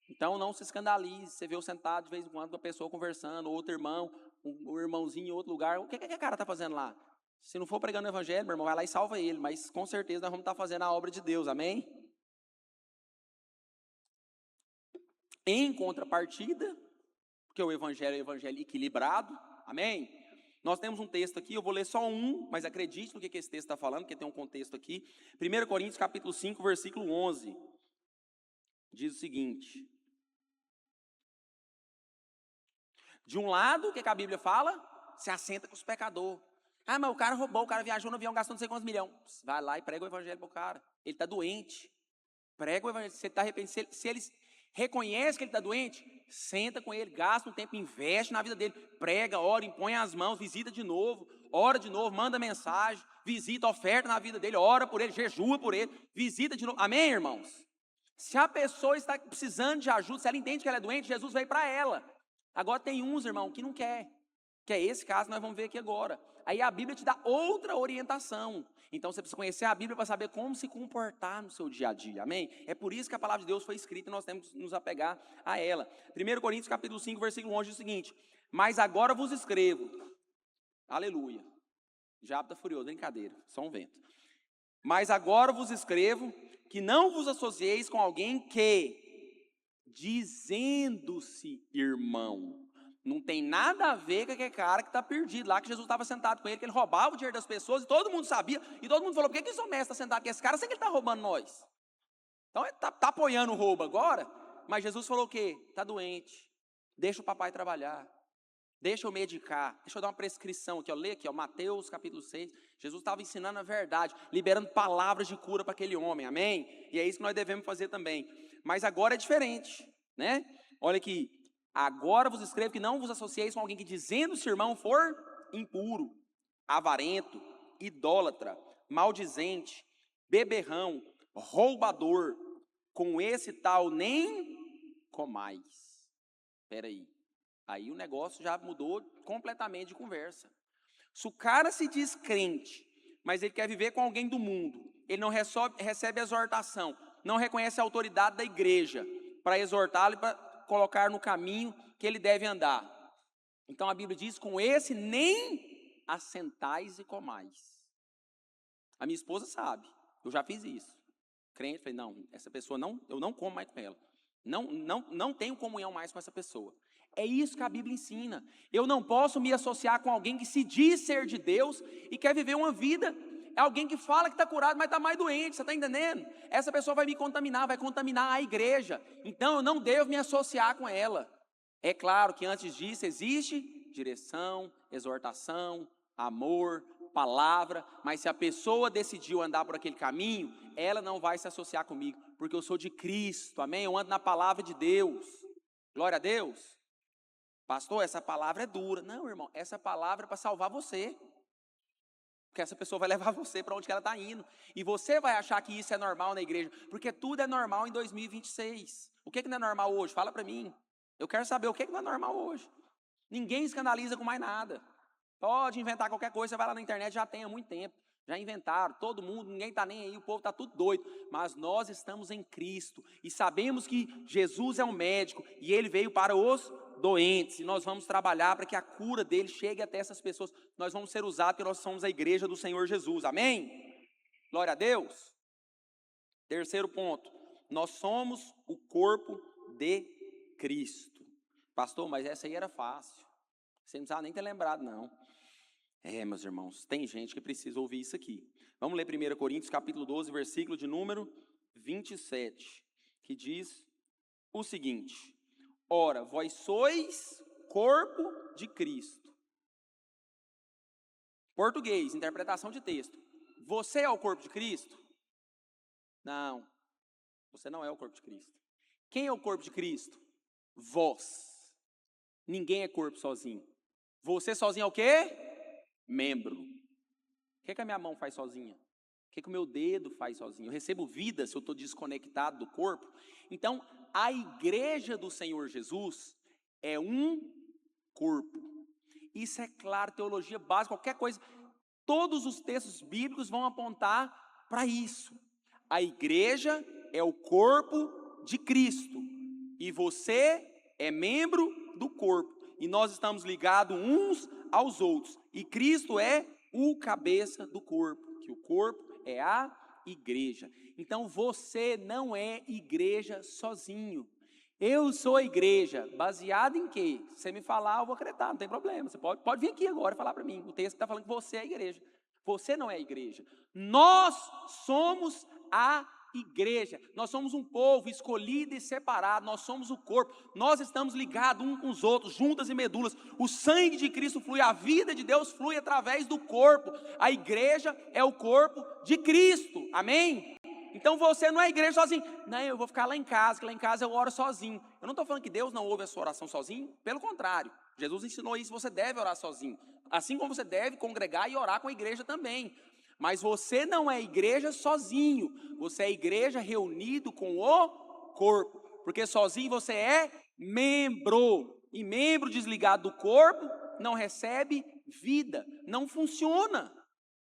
Então, não se escandalize. Você vê eu sentado de vez em quando, uma pessoa conversando, outro irmão, um irmãozinho em outro lugar. O que aquele cara está fazendo lá? Se não for pregando o evangelho, meu irmão, vai lá e salva ele. Mas com certeza nós vamos estar fazendo a obra de Deus, amém? Em contrapartida, porque o evangelho é um evangelho equilibrado, amém? Nós temos um texto aqui, eu vou ler só um, mas acredite no que esse texto está falando, porque tem um contexto aqui. 1 Coríntios capítulo 5, versículo 11. Diz o seguinte. De um lado, o que a Bíblia fala? Se assenta com os pecadores. Ah, mas o cara roubou, o cara viajou no avião, gastou não sei quantos milhões. Vai lá e prega o evangelho para o cara. Ele está doente. Prega o evangelho. Você está arrependido. Se ele reconhece que ele está doente, senta com ele, gasta um tempo, investe na vida dele. Prega, ora, impõe as mãos, visita de novo. ora de novo, manda mensagem, visita, oferta na vida dele, ora por ele, jejua por ele, visita de novo. Amém, irmãos? Se a pessoa está precisando de ajuda, se ela entende que ela é doente, Jesus veio para ela. Agora tem uns, irmão, que não quer. Que é esse caso que nós vamos ver aqui agora. Aí a Bíblia te dá outra orientação. Então você precisa conhecer a Bíblia para saber como se comportar no seu dia a dia, amém? É por isso que a palavra de Deus foi escrita e nós temos que nos apegar a ela. 1 Coríntios capítulo 5, versículo 11 diz o seguinte: mas agora vos escrevo, aleluia, o diabo está furioso, brincadeira, só um vento. Mas agora vos escrevo que não vos associeis com alguém que, dizendo-se irmão, não tem nada a ver com aquele cara que está perdido lá, que Jesus estava sentado com ele, que ele roubava o dinheiro das pessoas, e todo mundo sabia, e todo mundo falou: por que esse homem está sentado com esse cara, sem que ele está roubando nós? Então ele está apoiando o roubo agora, mas Jesus falou o quê? Está doente, deixa o papai trabalhar, deixa eu medicar, deixa eu dar uma prescrição aqui, ó, lê aqui, ó, Mateus capítulo 6, Jesus estava ensinando a verdade, liberando palavras de cura para aquele homem, amém? E é isso que nós devemos fazer também, mas agora é diferente, né? Olha aqui, agora vos escrevo que não vos associeis com alguém que, dizendo-se irmão, for impuro, avarento, idólatra, maldizente, beberrão, roubador, com esse tal nem comais. Espera aí o negócio já mudou completamente de conversa. Se o cara se diz crente, mas ele quer viver com alguém do mundo, ele não recebe exortação, não reconhece a autoridade da igreja para exortá-lo e para colocar no caminho que ele deve andar. Então a Bíblia diz: com esse nem assentais e comais. A minha esposa sabe, eu já fiz isso. Crente, falei: não, essa pessoa não, eu não como mais com ela. Não tenho comunhão mais com essa pessoa. É isso que a Bíblia ensina. Eu não posso me associar com alguém que se diz ser de Deus e quer viver uma vida. É alguém que fala que está curado, mas está mais doente, você está entendendo? Essa pessoa vai me contaminar, vai contaminar a igreja. Então eu não devo me associar com ela. É claro que antes disso existe direção, exortação, amor, palavra, mas se a pessoa decidiu andar por aquele caminho, ela não vai se associar comigo, porque eu sou de Cristo, amém? Eu ando na palavra de Deus. Glória a Deus. Pastor, essa palavra é dura. Não, irmão, essa palavra é para salvar você. Porque essa pessoa vai levar você para onde ela está indo. E você vai achar que isso é normal na igreja, porque tudo é normal em 2026. O que não é normal hoje? Fala para mim. Eu quero saber o que não é normal hoje. Ninguém escandaliza com mais nada. Pode inventar qualquer coisa, você vai lá na internet, já tem há muito tempo. Já inventaram, todo mundo, ninguém está nem aí, o povo está tudo doido. Mas nós estamos em Cristo e sabemos que Jesus é um médico e Ele veio para os doentes. E nós vamos trabalhar para que a cura dele chegue até essas pessoas. Nós vamos ser usados porque nós somos a igreja do Senhor Jesus. Amém? Glória a Deus. Terceiro ponto. Nós somos o corpo de Cristo. Pastor, mas essa aí era fácil. Você não precisava nem ter lembrado, não. Meus irmãos, tem gente que precisa ouvir isso aqui. Vamos ler 1 Coríntios capítulo 12, versículo de número 27, que diz o seguinte: ora, vós sois corpo de Cristo. Português, interpretação de texto. Você é o corpo de Cristo? Não, você não é o corpo de Cristo. Quem é o corpo de Cristo? Vós. Ninguém é corpo sozinho. Você sozinho é o quê? Membro. O que a minha mão faz sozinha? O que o meu dedo faz sozinho? Eu recebo vida se eu estou desconectado do corpo. Então, a igreja do Senhor Jesus é um corpo. Isso é claro, teologia básica, qualquer coisa. Todos os textos bíblicos vão apontar para isso. A igreja é o corpo de Cristo. E você é membro do corpo. E nós estamos ligados uns aos outros. E Cristo é o cabeça do corpo. Que o corpo é a igreja. Então você não é igreja sozinho. Eu sou a igreja, baseado em quê? Se você me falar, eu vou acreditar, não tem problema. Você pode vir aqui agora e falar para mim. O texto está falando que você é a igreja. Você não é a igreja. Nós somos a igreja. Nós somos um povo escolhido e separado. Nós somos o corpo. Nós estamos ligados uns com os outros, juntas e medulas. O sangue de Cristo flui, a vida de Deus flui através do corpo. A igreja é o corpo de Cristo. Amém? Então você não é igreja sozinho. Não, eu vou ficar lá em casa, que lá em casa eu oro sozinho. Eu não estou falando que Deus não ouve a sua oração sozinho. Pelo contrário, Jesus ensinou isso, você deve orar sozinho. Assim como você deve congregar e orar com a igreja também. Mas você não é igreja sozinho, você é igreja reunido com o corpo. Porque sozinho você é membro, e membro desligado do corpo não recebe vida, não funciona.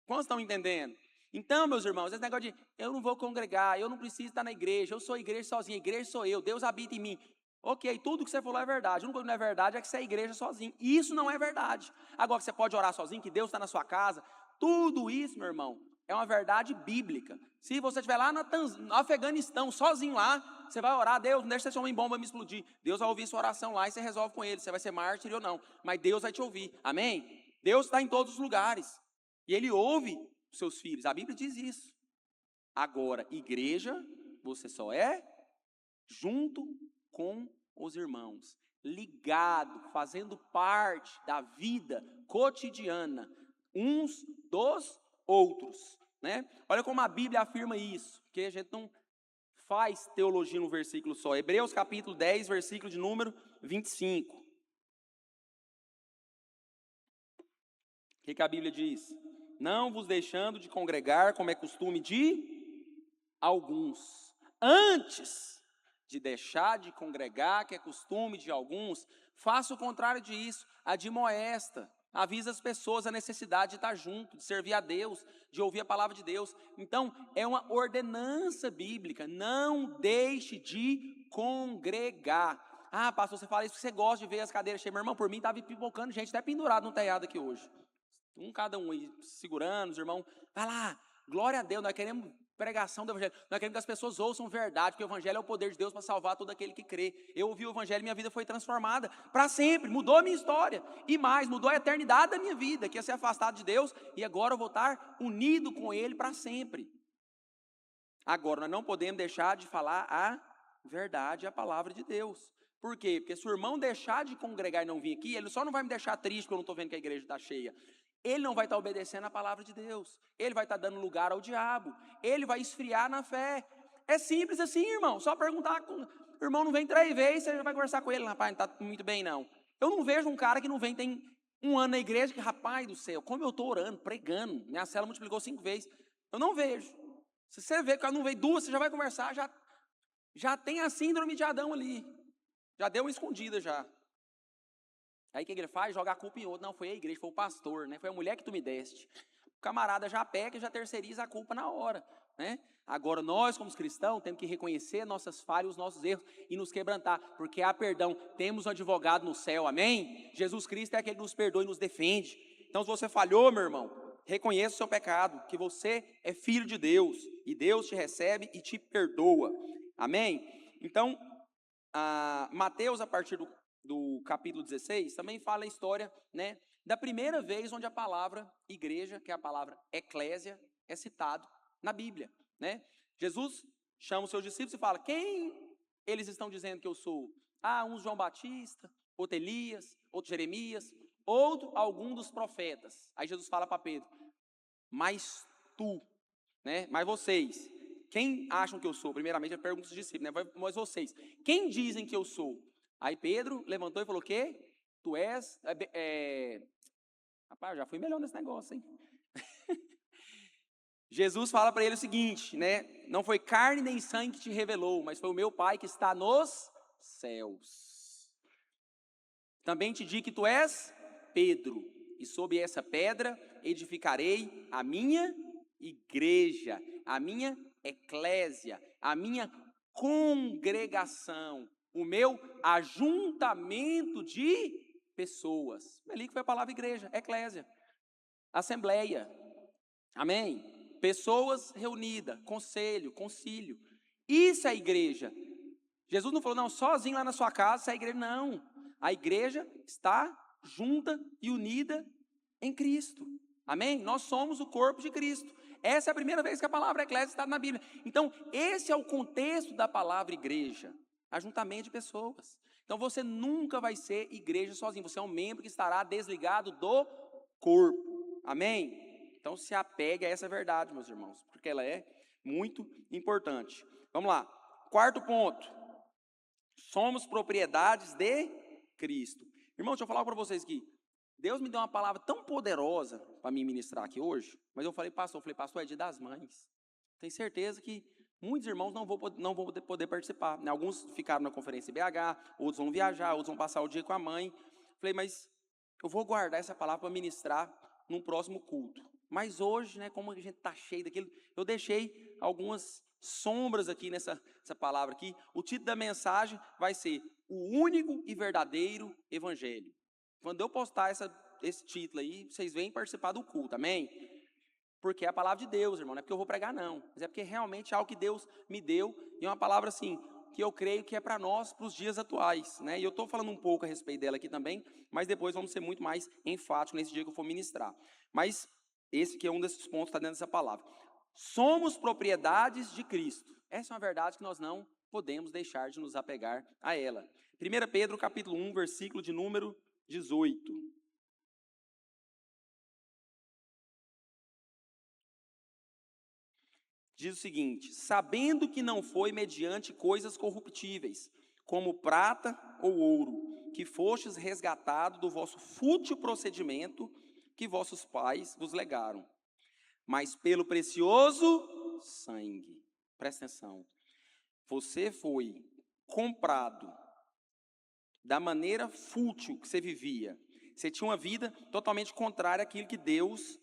Quantos estão entendendo? Então, meus irmãos, esse negócio de eu não vou congregar, eu não preciso estar na igreja, eu sou igreja sozinho, a igreja sou eu, Deus habita em mim. Ok, tudo que você falou é verdade. A única coisa que não é verdade é que você é igreja sozinho. Isso não é verdade. Agora que você pode orar sozinho, que Deus está na sua casa, tudo isso, meu irmão, é uma verdade bíblica. Se você estiver lá no Afeganistão, sozinho lá, você vai orar, Deus, não deixa esse homem bomba me explodir. Deus vai ouvir sua oração lá e você resolve com ele, você vai ser mártir ou não. Mas Deus vai te ouvir, amém? Deus está em todos os lugares. E Ele ouve os seus filhos, a Bíblia diz isso. Agora, igreja, você só é junto com os irmãos, ligado, fazendo parte da vida cotidiana, uns dos outros, né? Olha como a Bíblia afirma isso, que a gente não faz teologia num versículo só. Hebreus capítulo 10, versículo de número 25. O que a Bíblia diz? Não vos deixando de congregar, como é costume de alguns. Antes de deixar de congregar, que é costume de alguns, faça o contrário disso, admoesta, avisa as pessoas a necessidade de estar junto, de servir a Deus, de ouvir a palavra de Deus. Então, é uma ordenança bíblica, não deixe de congregar. Ah, pastor, você fala isso porque você gosta de ver as cadeiras cheias. Meu irmão, por mim estava pipocando gente, até pendurado no telhado aqui hoje. Cada um aí, segurando, os irmãos, vai lá, glória a Deus, nós queremos pregação do evangelho, nós queremos que as pessoas ouçam verdade, porque o evangelho é o poder de Deus para salvar todo aquele que crê. Eu ouvi o evangelho e minha vida foi transformada para sempre, mudou a minha história, e mais, mudou a eternidade da minha vida, que ia ser afastado de Deus, e agora eu vou estar unido com Ele para sempre. Agora, nós não podemos deixar de falar a verdade, a palavra de Deus. Por quê? Porque se o irmão deixar de congregar e não vir aqui, ele só não vai me deixar triste porque eu não estou vendo que a igreja está cheia. Ele não vai estar obedecendo a palavra de Deus. Ele vai estar dando lugar ao diabo. Ele vai esfriar na fé. É simples assim, irmão. Só perguntar. O irmão não vem 3 vezes, você já vai conversar com ele. Rapaz, não está muito bem, não. Eu não vejo um cara que não vem, tem 1 ano na igreja, que, rapaz do céu, como eu estou orando, pregando, minha célula multiplicou 5 vezes. Eu não vejo. Se você vê que o cara não veio 2, você já vai conversar, já tem a síndrome de Adão ali. Já deu uma escondida já. Aí o que ele faz? Joga a culpa em outro. Não, foi a igreja, foi o pastor, né? Foi a mulher que tu me deste. O camarada já pega e já terceiriza a culpa na hora, né? Agora nós, como cristãos, temos que reconhecer nossas falhas, os nossos erros e nos quebrantar, porque há perdão. Temos um advogado no céu, amém? Jesus Cristo é aquele que nos perdoa e nos defende. Então, se você falhou, meu irmão, reconheça o seu pecado, que você é filho de Deus e Deus te recebe e te perdoa, amém? Então, Mateus, a partir do capítulo 16, também fala a história, né, da primeira vez onde a palavra igreja, que é a palavra eclésia, é citado na Bíblia, né? Jesus chama os seus discípulos e fala: quem eles estão dizendo que eu sou? Uns João Batista, outro Elias, outro Jeremias, outro algum dos profetas. Aí Jesus fala para Pedro: mas tu, né? Mas vocês, quem acham que eu sou? Primeiramente, a pergunta dos discípulos, né? Mas vocês, quem dizem que eu sou? Aí Pedro levantou e falou: o quê? Tu és... Rapaz, eu já fui melhor nesse negócio, hein? Jesus fala para ele o seguinte, né? Não foi carne nem sangue que te revelou, mas foi o meu Pai que está nos céus. Também te digo que tu és Pedro, e sob essa pedra edificarei a minha igreja, a minha eclésia, a minha congregação, o meu ajuntamento de pessoas. Ali que foi a palavra igreja, eclésia, assembleia, amém? Pessoas reunidas, conselho, concílio. Isso é a igreja. Jesus não falou, não, sozinho lá na sua casa, isso é a igreja. Não, a igreja está junta e unida em Cristo. Amém? Nós somos o corpo de Cristo. Essa é a primeira vez que a palavra eclésia está na Bíblia. Então, esse é o contexto da palavra igreja. Ajuntamento de pessoas. Então, você nunca vai ser igreja sozinho. Você é um membro que estará desligado do corpo. Amém? Então, se apegue a essa verdade, meus irmãos, porque ela é muito importante. Vamos lá. 4º ponto. Somos propriedades de Cristo. Irmão, deixa eu falar para vocês aqui. Deus me deu uma palavra tão poderosa para me ministrar aqui hoje, mas eu falei, pastor, é dia das mães. Tenho certeza que muitos irmãos não vão poder participar, né? Alguns ficaram na conferência em BH, outros vão viajar, outros vão passar o dia com a mãe. Falei, mas eu vou guardar essa palavra para ministrar num próximo culto. Mas hoje, né, como a gente está cheio daquilo, eu deixei algumas sombras aqui nessa palavra aqui. O título da mensagem vai ser O Único e Verdadeiro Evangelho. Quando eu postar esse título aí, vocês vêm participar do culto, amém? Porque é a palavra de Deus, irmão, não é porque eu vou pregar não, mas é porque realmente é algo que Deus me deu, e é uma palavra assim, que eu creio que é para nós, para os dias atuais, né? E eu estou falando um pouco a respeito dela aqui também, mas depois vamos ser muito mais enfáticos nesse dia que eu for ministrar. Mas esse que é um desses pontos que está dentro dessa palavra. Somos propriedades de Cristo. Essa é uma verdade que nós não podemos deixar de nos apegar a ela. 1 Pedro capítulo 1, versículo de número 18. Diz o seguinte: sabendo que não foi mediante coisas corruptíveis, como prata ou ouro, que fostes resgatado do vosso fútil procedimento que vossos pais vos legaram, mas pelo precioso sangue. Presta atenção. Você foi comprado da maneira fútil que você vivia. Você tinha uma vida totalmente contrária àquilo que Deus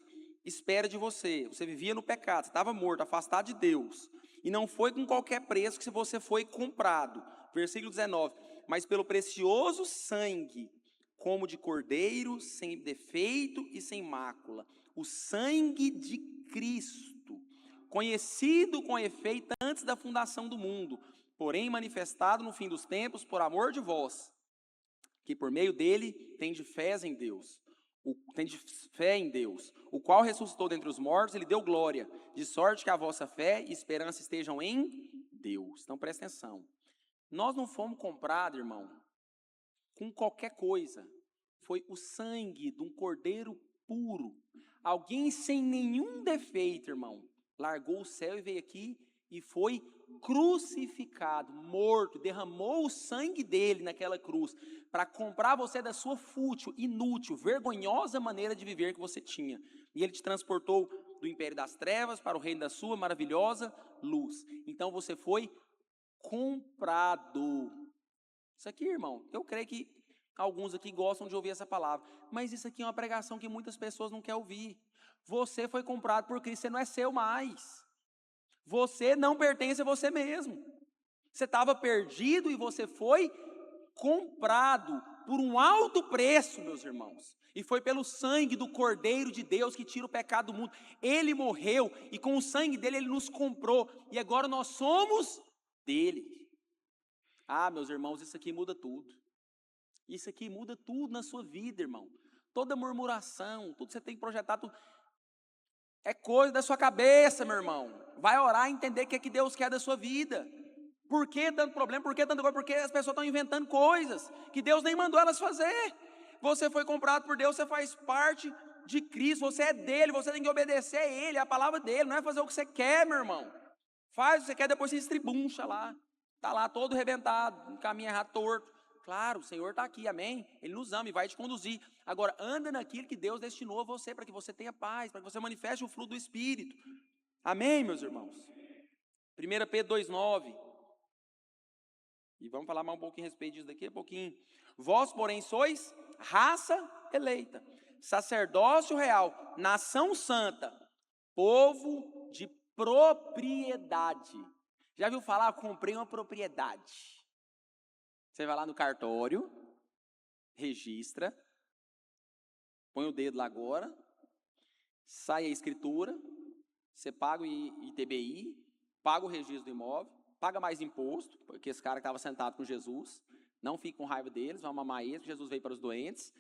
espera de você. Você vivia no pecado, você estava morto, afastado de Deus. E não foi com qualquer preço que você foi comprado. Versículo 19. Mas pelo precioso sangue, como de cordeiro, sem defeito e sem mácula. O sangue de Cristo, conhecido com efeito antes da fundação do mundo, porém manifestado no fim dos tempos por amor de vós, que por meio dele tende fé em Deus, o qual ressuscitou dentre os mortos e lhe deu glória, de sorte que a vossa fé e esperança estejam em Deus. Então presta atenção, nós não fomos comprados, irmão, com qualquer coisa, foi o sangue de um cordeiro puro, alguém sem nenhum defeito, irmão, largou o céu e veio aqui e foi crucificado, morto, derramou o sangue dele naquela cruz, para comprar você da sua fútil, inútil, vergonhosa maneira de viver que você tinha. E ele te transportou do império das trevas para o reino da sua maravilhosa luz. Então você foi comprado. Isso aqui, irmão, eu creio que alguns aqui gostam de ouvir essa palavra, mas isso aqui é uma pregação que muitas pessoas não querem ouvir. Você foi comprado por Cristo, você não é seu mais. Você não pertence a você mesmo. Você estava perdido e você foi comprado por um alto preço, meus irmãos. E foi pelo sangue do Cordeiro de Deus que tira o pecado do mundo. Ele morreu e com o sangue dele ele nos comprou. E agora nós somos dele. Ah, meus irmãos, isso aqui muda tudo. Isso aqui muda tudo na sua vida, irmão. Toda murmuração, tudo que você tem projetado, é coisa da sua cabeça, meu irmão. Vai orar e entender o que é que Deus quer da sua vida. Por que tanto problema? Por que tanta coisa? Porque as pessoas estão inventando coisas que Deus nem mandou elas fazer. Você foi comprado por Deus, você faz parte de Cristo, você é dele, você tem que obedecer a ele, a palavra dele, não é fazer o que você quer, meu irmão. Faz o que você quer, depois você estribuncha lá. Está lá todo arrebentado, caminho errado, torto. Claro, o Senhor está aqui, amém? Ele nos ama e vai te conduzir. Agora, anda naquilo que Deus destinou a você, para que você tenha paz, para que você manifeste o fruto do Espírito. Amém, meus irmãos? 1 Pedro 2,9. E vamos falar mais um pouquinho a respeito disso daqui a pouquinho. Vós, porém, sois raça eleita, sacerdócio real, nação santa, povo de propriedade. Já viu falar? Comprei uma propriedade. Você vai lá no cartório, registra, põe o dedo lá agora, sai a escritura, você paga o ITBI, paga o registro do imóvel, paga mais imposto, porque esse cara que estava sentado com Jesus, não fique com raiva deles, vamos amar eles, Jesus veio para os doentes.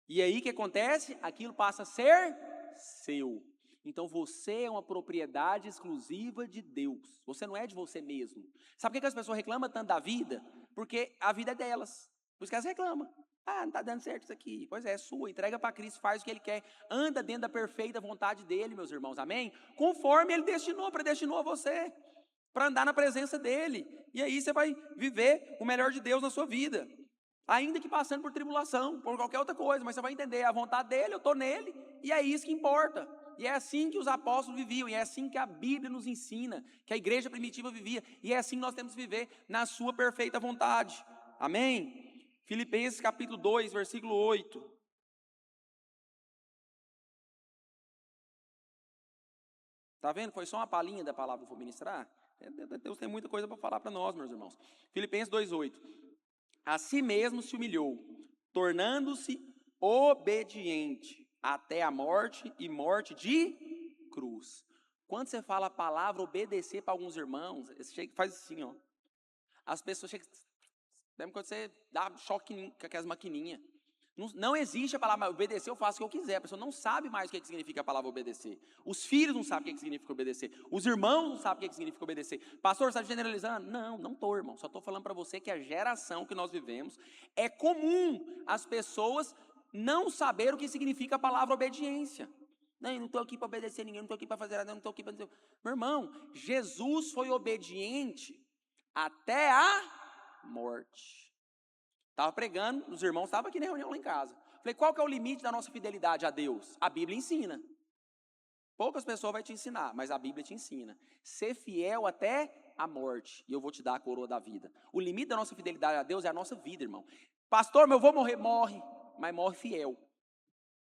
E aí o que acontece? Aquilo passa a ser seu. Então você é uma propriedade exclusiva de Deus. Você não é de você mesmo. Sabe por que as pessoas reclamam tanto da vida? Porque a vida é delas. Por isso que elas reclamam. Ah, não está dando certo isso aqui. Pois é sua. Entrega para Cristo, faz o que Ele quer. Anda dentro da perfeita vontade dEle, meus irmãos. Amém? Conforme Ele predestinou a você. Para andar na presença dEle. E aí você vai viver o melhor de Deus na sua vida. Ainda que passando por tribulação, por qualquer outra coisa, mas você vai entender, a vontade dele, eu estou nele, e é isso que importa. E é assim que os apóstolos viviam, e é assim que a Bíblia nos ensina, que a igreja primitiva vivia, e é assim que nós temos que viver na sua perfeita vontade. Amém? Filipenses capítulo 2, versículo 8. Está vendo? Foi só uma palhinha da palavra que eu vou ministrar. Deus tem muita coisa para falar para nós, meus irmãos. Filipenses 2,8. A si mesmo se humilhou, tornando-se obediente até a morte e morte de cruz. Quando você fala a palavra obedecer para alguns irmãos, você faz assim, ó. As pessoas chegam. Lembra quando você dá choque com aquelas maquininhas? Não existe a palavra obedecer, eu faço o que eu quiser. A pessoa não sabe mais o que significa a palavra obedecer. Os filhos não sabem o que significa obedecer. Os irmãos não sabem o que significa obedecer. Pastor, você está generalizando? Não estou, irmão. Só estou falando para você que a geração que nós vivemos, é comum as pessoas não saber o que significa a palavra obediência. Não estou aqui para obedecer ninguém, não estou aqui para fazer nada, não estou aqui para... Meu irmão, Jesus foi obediente até a morte. Estava pregando, os irmãos estavam aqui na reunião lá em casa. Falei, qual que é o limite da nossa fidelidade a Deus? A Bíblia ensina. Poucas pessoas vão te ensinar, mas a Bíblia te ensina. Ser fiel até a morte, e eu vou te dar a coroa da vida. O limite da nossa fidelidade a Deus é a nossa vida, irmão. Pastor, meu avô morrer, morre, mas morre fiel.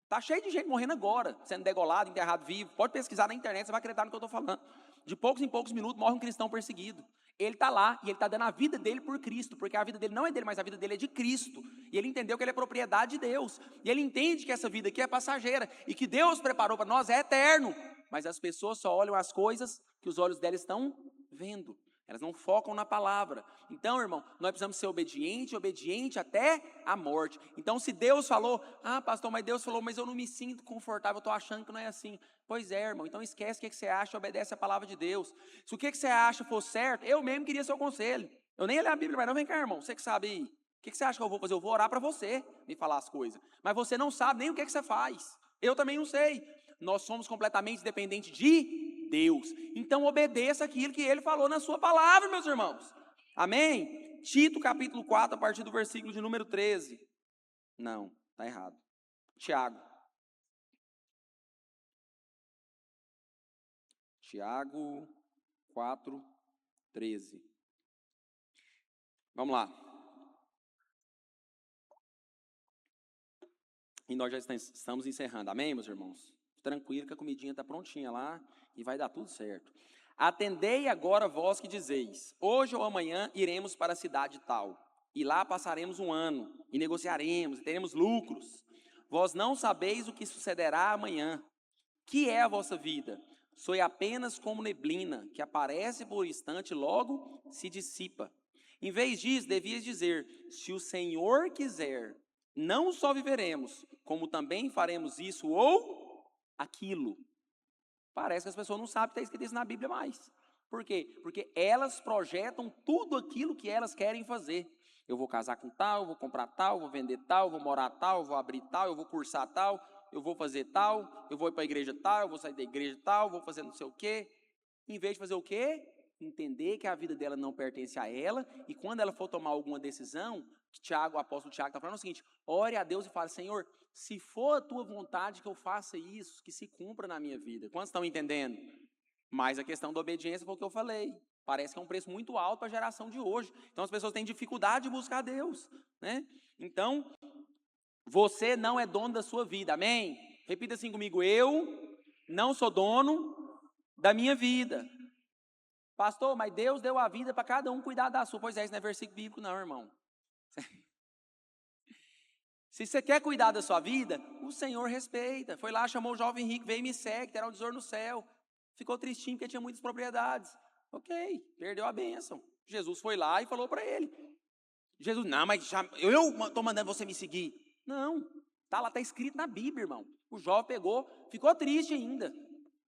Está cheio de gente morrendo agora, sendo degolado, enterrado vivo. Pode pesquisar na internet, você vai acreditar no que eu estou falando. De poucos em poucos minutos morre um cristão perseguido. Ele está lá e ele está dando a vida dele por Cristo, porque a vida dele não é dele, mas a vida dele é de Cristo. E ele entendeu que ele é propriedade de Deus. E ele entende que essa vida aqui é passageira e que Deus preparou para nós é eterno. Mas as pessoas só olham as coisas que os olhos delas estão vendo. Elas não focam na palavra. Então, irmão, nós precisamos ser obediente até a morte. Então, se Deus falou, pastor, mas Deus falou, mas eu não me sinto confortável, eu estou achando que não é assim. Pois é, irmão, então esquece o que você acha e obedece a palavra de Deus. Se o que você acha for certo, eu mesmo queria seu conselho. Eu nem ia ler a Bíblia, mas não, vem cá, irmão, você que sabe aí. O que você acha que eu vou fazer? Eu vou orar para você me falar as coisas. Mas você não sabe nem o que você faz. Eu também não sei. Nós somos completamente dependentes de Deus. Então obedeça aquilo que Ele falou na sua palavra, meus irmãos. Amém? Tito capítulo 4, a partir do versículo de número 13. Não, está errado. Tiago 4, 13. Vamos lá. E nós já estamos encerrando. Amém, meus irmãos? Tranquilo que a comidinha está prontinha lá e vai dar tudo certo. Atendei agora vós que dizeis, hoje ou amanhã iremos para a cidade tal, e lá passaremos um ano, e negociaremos, e teremos lucros. Vós não sabeis o que sucederá amanhã. Que é a vossa vida? Sois apenas como neblina, que aparece por um instante e logo se dissipa. Em vez disso, devias dizer, se o Senhor quiser, não só viveremos, como também faremos isso ou aquilo. Parece que as pessoas não sabem que está escrito isso na Bíblia mais. Por quê? Porque elas projetam tudo aquilo que elas querem fazer. Eu vou casar com tal, eu vou comprar tal, eu vou vender tal, eu vou morar tal, eu vou abrir tal, eu vou cursar tal, eu vou fazer tal, eu vou ir para a igreja tal, eu vou sair da igreja tal, eu vou fazer não sei o quê. Em vez de fazer o quê? Entender que a vida dela não pertence a ela, e quando ela for tomar alguma decisão, o apóstolo Tiago está falando o seguinte, ore a Deus e fale, Senhor, se for a tua vontade que eu faça isso, que se cumpra na minha vida. Quantos estão entendendo? Mas a questão da obediência foi o que eu falei. Parece que é um preço muito alto para a geração de hoje. Então as pessoas têm dificuldade de buscar Deus, né? Então, você não é dono da sua vida, amém? Repita assim comigo, eu não sou dono da minha vida. Pastor, mas Deus deu a vida para cada um cuidar da sua. Pois é, isso não é versículo bíblico não, irmão. Se você quer cuidar da sua vida, o Senhor respeita. Foi lá, chamou o jovem rico, veio e me segue, terá um tesouro no céu. Ficou tristinho porque tinha muitas propriedades. Ok, perdeu a bênção. Jesus foi lá e falou para ele. Jesus, não, mas eu estou mandando você me seguir. Não, está escrito na Bíblia, irmão. O jovem pegou, ficou triste ainda.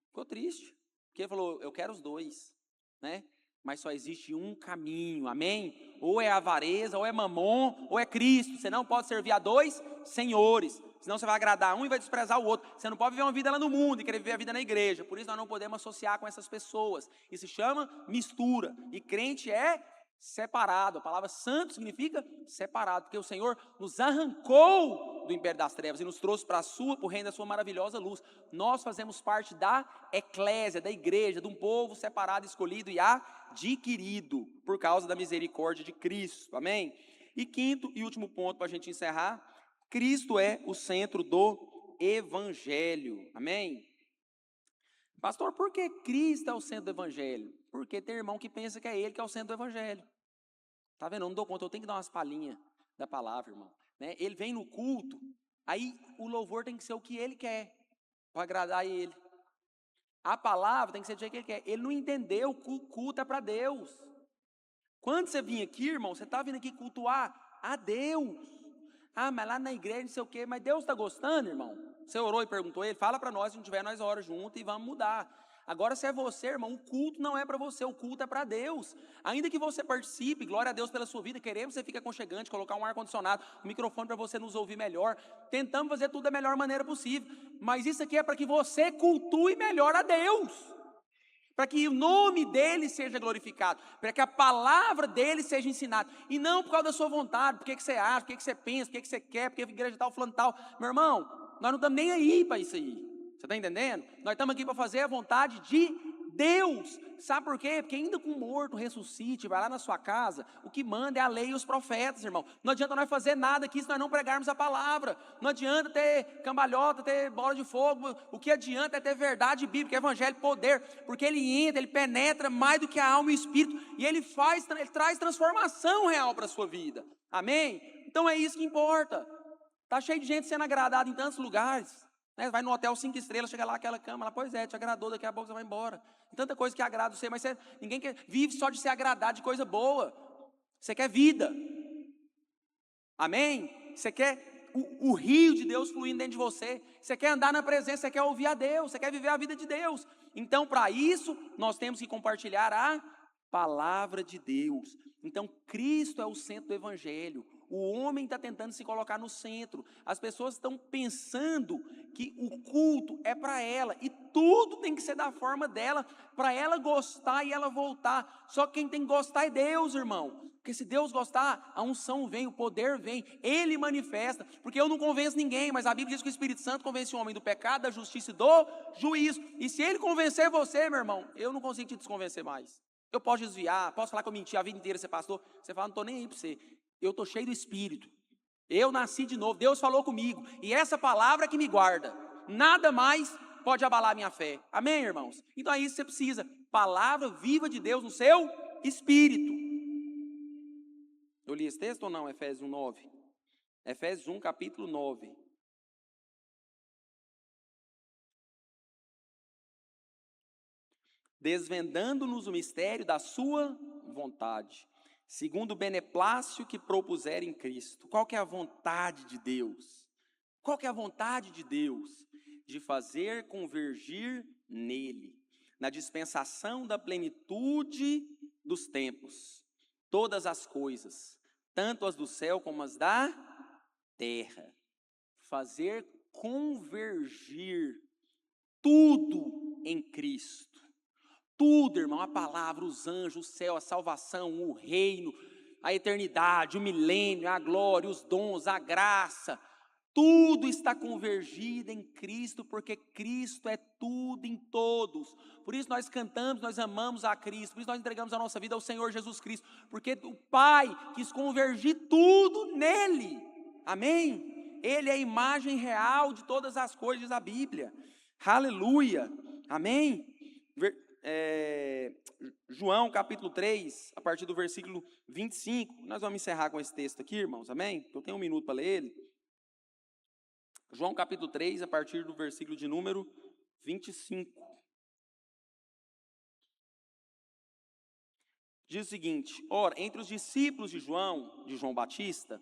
Ficou triste. Porque ele falou, eu quero os dois, né? Mas só existe um caminho, amém? Ou é avareza, ou é mamon, ou é Cristo. Você não pode servir a dois senhores, senão você vai agradar um e vai desprezar o outro. Você não pode viver uma vida lá no mundo e querer viver a vida na igreja. Por isso nós não podemos associar com essas pessoas. Isso se chama mistura. E crente é separado. A palavra santo significa separado, porque o Senhor nos arrancou do império das trevas e nos trouxe para o reino da sua maravilhosa luz. Nós fazemos parte da eclésia, da igreja, de um povo separado, escolhido e adquirido por causa da misericórdia de Cristo. Amém? E quinto e último ponto para a gente encerrar, Cristo é o centro do evangelho. Amém? Pastor, por que Cristo é o centro do evangelho? Porque tem irmão que pensa que é ele que é o centro do evangelho. Tá vendo? Eu não dou conta, eu tenho que dar umas palhinhas da palavra, irmão. Né? Ele vem no culto, aí o louvor tem que ser o que ele quer, para agradar ele. A palavra tem que ser do jeito que ele quer. Ele não entendeu que o culto é para Deus. Quando você vinha aqui, irmão, você está vindo aqui cultuar a Deus. Ah, mas lá na igreja não sei o quê, mas Deus está gostando, irmão? Você orou e perguntou a ele? Fala para nós, se não tiver, nós oramos junto e vamos mudar. Agora, se é você, irmão, o culto não é para você, o culto é para Deus. Ainda que você participe, glória a Deus pela sua vida, queremos que você fique aconchegante, colocar um ar-condicionado, um microfone para você nos ouvir melhor. Tentamos fazer tudo da melhor maneira possível. Mas isso aqui é para que você cultue melhor a Deus. Para que o nome dele seja glorificado, para que a palavra dele seja ensinada, e não por causa da sua vontade, porque que você acha, porque que você pensa, porque que você quer, porque a igreja tal, fulano tal. Meu irmão, nós não estamos nem aí para isso aí, você está entendendo? Nós estamos aqui para fazer a vontade de Deus. Sabe por quê? Porque ainda com o morto ressuscite, vai lá na sua casa, o que manda é a lei e os profetas, irmão. Não adianta nós fazer nada aqui se nós não pregarmos a palavra. Não adianta ter cambalhota, ter bola de fogo. O que adianta é ter verdade bíblica, evangelho, poder, porque ele entra, ele penetra mais do que a alma e o espírito, e ele traz transformação real para a sua vida. Amém? Então é isso que importa. Está cheio de gente sendo agradada em tantos lugares. Né? Vai no hotel 5 estrelas, chega lá aquela cama, lá, pois é, te agradou, daqui a pouco você vai embora. Tem tanta coisa que agrada você, mas ninguém vive só de ser agradado de coisa boa. Você quer vida. Amém? Você quer o rio de Deus fluindo dentro de você. Você quer andar na presença, você quer ouvir a Deus, você quer viver a vida de Deus. Então, para isso, nós temos que compartilhar a palavra de Deus. Então, Cristo é o centro do evangelho. O homem está tentando se colocar no centro. As pessoas estão pensando que o culto é para ela. E tudo tem que ser da forma dela, para ela gostar e ela voltar. Só que quem tem que gostar é Deus, irmão. Porque se Deus gostar, a unção vem, o poder vem. Ele manifesta. Porque eu não convenço ninguém, mas a Bíblia diz que o Espírito Santo convence o homem do pecado, da justiça e do juízo. E se ele convencer você, meu irmão, eu não consigo te desconvencer mais. Eu posso desviar, posso falar que eu menti a vida inteira, ser pastor. Você fala, não estou nem aí para você. Eu estou cheio do Espírito, eu nasci de novo, Deus falou comigo, e essa palavra que me guarda, nada mais pode abalar a minha fé, amém, irmãos? Então é isso que você precisa, palavra viva de Deus no seu Espírito. Eu li esse texto ou não? Efésios 1:9, Efésios 1, capítulo 9. Desvendando-nos o mistério da sua vontade, segundo o beneplácito que propuser em Cristo. Qual que é a vontade de Deus? Qual que é a vontade de Deus? De fazer convergir nele, na dispensação da plenitude dos tempos, todas as coisas, tanto as do céu como as da terra. Fazer convergir tudo em Cristo. Tudo, irmão, a palavra, os anjos, o céu, a salvação, o reino, a eternidade, o milênio, a glória, os dons, a graça, tudo está convergido em Cristo, porque Cristo é tudo em todos. Por isso nós cantamos, nós amamos a Cristo, por isso nós entregamos a nossa vida ao Senhor Jesus Cristo, porque o Pai quis convergir tudo nele. Amém? Ele é a imagem real de todas as coisas da Bíblia. Aleluia. Amém? João capítulo 3, a partir do versículo 25, nós vamos encerrar com esse texto aqui, irmãos, amém? Eu tenho um minuto para ler ele. João capítulo 3, a partir do versículo de número 25. Diz o seguinte: ora, entre os discípulos de João Batista,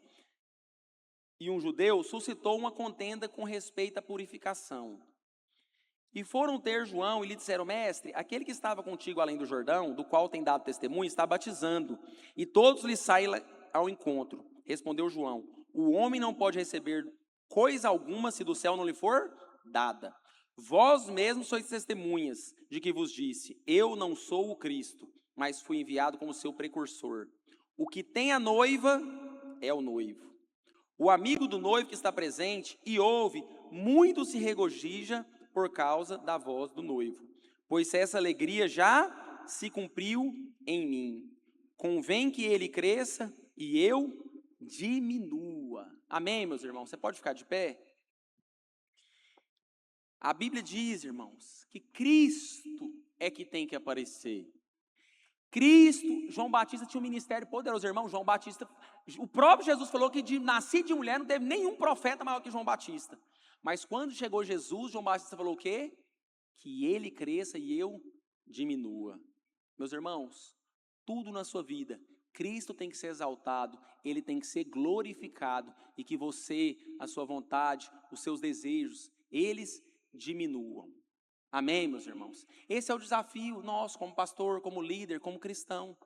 e um judeu, suscitou uma contenda com respeito à purificação. E foram ter João e lhe disseram: mestre, aquele que estava contigo além do Jordão, do qual tem dado testemunho, está batizando, e todos lhe saem ao encontro. Respondeu João: o homem não pode receber coisa alguma se do céu não lhe for dada. Vós mesmos sois testemunhas de que vos disse: eu não sou o Cristo, mas fui enviado como seu precursor. O que tem a noiva é o noivo. O amigo do noivo que está presente e ouve, muito se regozija por causa da voz do noivo, pois essa alegria já se cumpriu em mim. Convém que ele cresça e eu diminua. Amém, meus irmãos? Você pode ficar de pé? A Bíblia diz, irmãos, que Cristo é que tem que aparecer. Cristo, João Batista tinha um ministério poderoso, irmão. João Batista, o próprio Jesus falou que de nascido de mulher não teve nenhum profeta maior que João Batista. Mas quando chegou Jesus, João Batista falou o quê? Que ele cresça e eu diminua. Meus irmãos, tudo na sua vida, Cristo tem que ser exaltado, ele tem que ser glorificado, e que você, a sua vontade, os seus desejos, eles diminuam. Amém, meus irmãos? Esse é o desafio nosso como pastor, como líder, como cristão.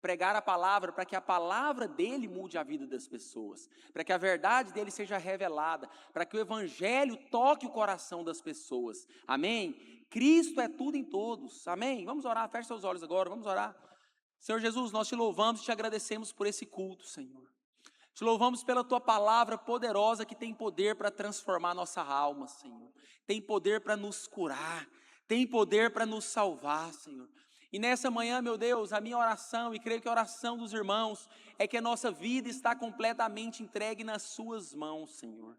Pregar a palavra para que a palavra dele mude a vida das pessoas, para que a verdade dele seja revelada, para que o evangelho toque o coração das pessoas. Amém? Cristo é tudo em todos. Amém? Vamos orar, feche seus olhos agora, vamos orar. Senhor Jesus, nós te louvamos e te agradecemos por esse culto, Senhor. Te louvamos pela tua palavra poderosa que tem poder para transformar nossa alma, Senhor. Tem poder para nos curar, tem poder para nos salvar, Senhor. E nessa manhã, meu Deus, a minha oração, e creio que a oração dos irmãos, é que a nossa vida está completamente entregue nas suas mãos, Senhor.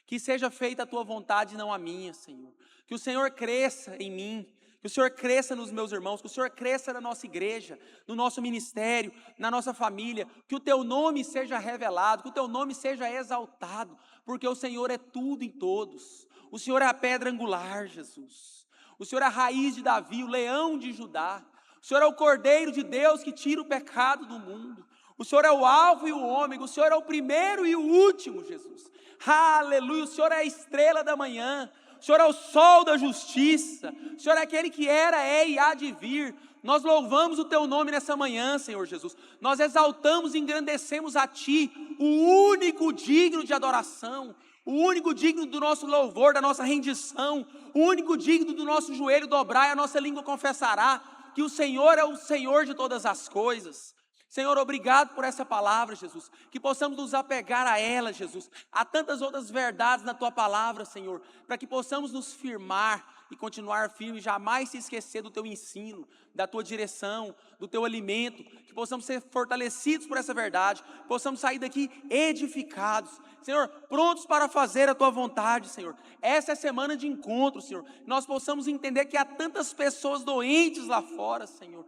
Que seja feita a tua vontade e não a minha, Senhor. Que o Senhor cresça em mim, que o Senhor cresça nos meus irmãos, que o Senhor cresça na nossa igreja, no nosso ministério, na nossa família, que o teu nome seja revelado, que o teu nome seja exaltado, porque o Senhor é tudo em todos. O Senhor é a pedra angular, Jesus. O Senhor é a raiz de Davi, o leão de Judá. O Senhor é o Cordeiro de Deus que tira o pecado do mundo. O Senhor é o alfa e o ômega, o Senhor é o primeiro e o último, Jesus. Aleluia, o Senhor é a estrela da manhã, o Senhor é o sol da justiça, o Senhor é aquele que era, é e há de vir. Nós louvamos o teu nome nessa manhã, Senhor Jesus. Nós exaltamos e engrandecemos a ti, o único digno de adoração, o único digno do nosso louvor, da nossa rendição, o único digno do nosso joelho dobrar e a nossa língua confessará que o Senhor é o Senhor de todas as coisas. Senhor, obrigado por essa palavra, Jesus, que possamos nos apegar a ela, Jesus, a tantas outras verdades na tua palavra, Senhor, para que possamos nos firmar e continuar firme, jamais se esquecer do teu ensino, da tua direção, do teu alimento, que possamos ser fortalecidos por essa verdade, possamos sair daqui edificados, Senhor, prontos para fazer a tua vontade, Senhor. Essa é a semana de encontro, Senhor, nós possamos entender que há tantas pessoas doentes lá fora, Senhor,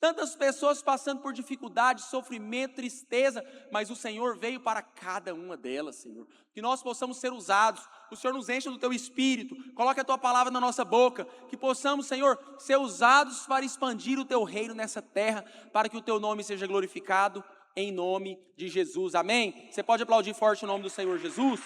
tantas pessoas passando por dificuldade, sofrimento, tristeza, mas o Senhor veio para cada uma delas, Senhor. Que nós possamos ser usados, o Senhor nos encha do teu Espírito, coloque a tua palavra na nossa boca, que possamos, Senhor, ser usados para expandir o teu reino nessa terra, para que o teu nome seja glorificado, em nome de Jesus, amém? Você pode aplaudir forte o nome do Senhor Jesus?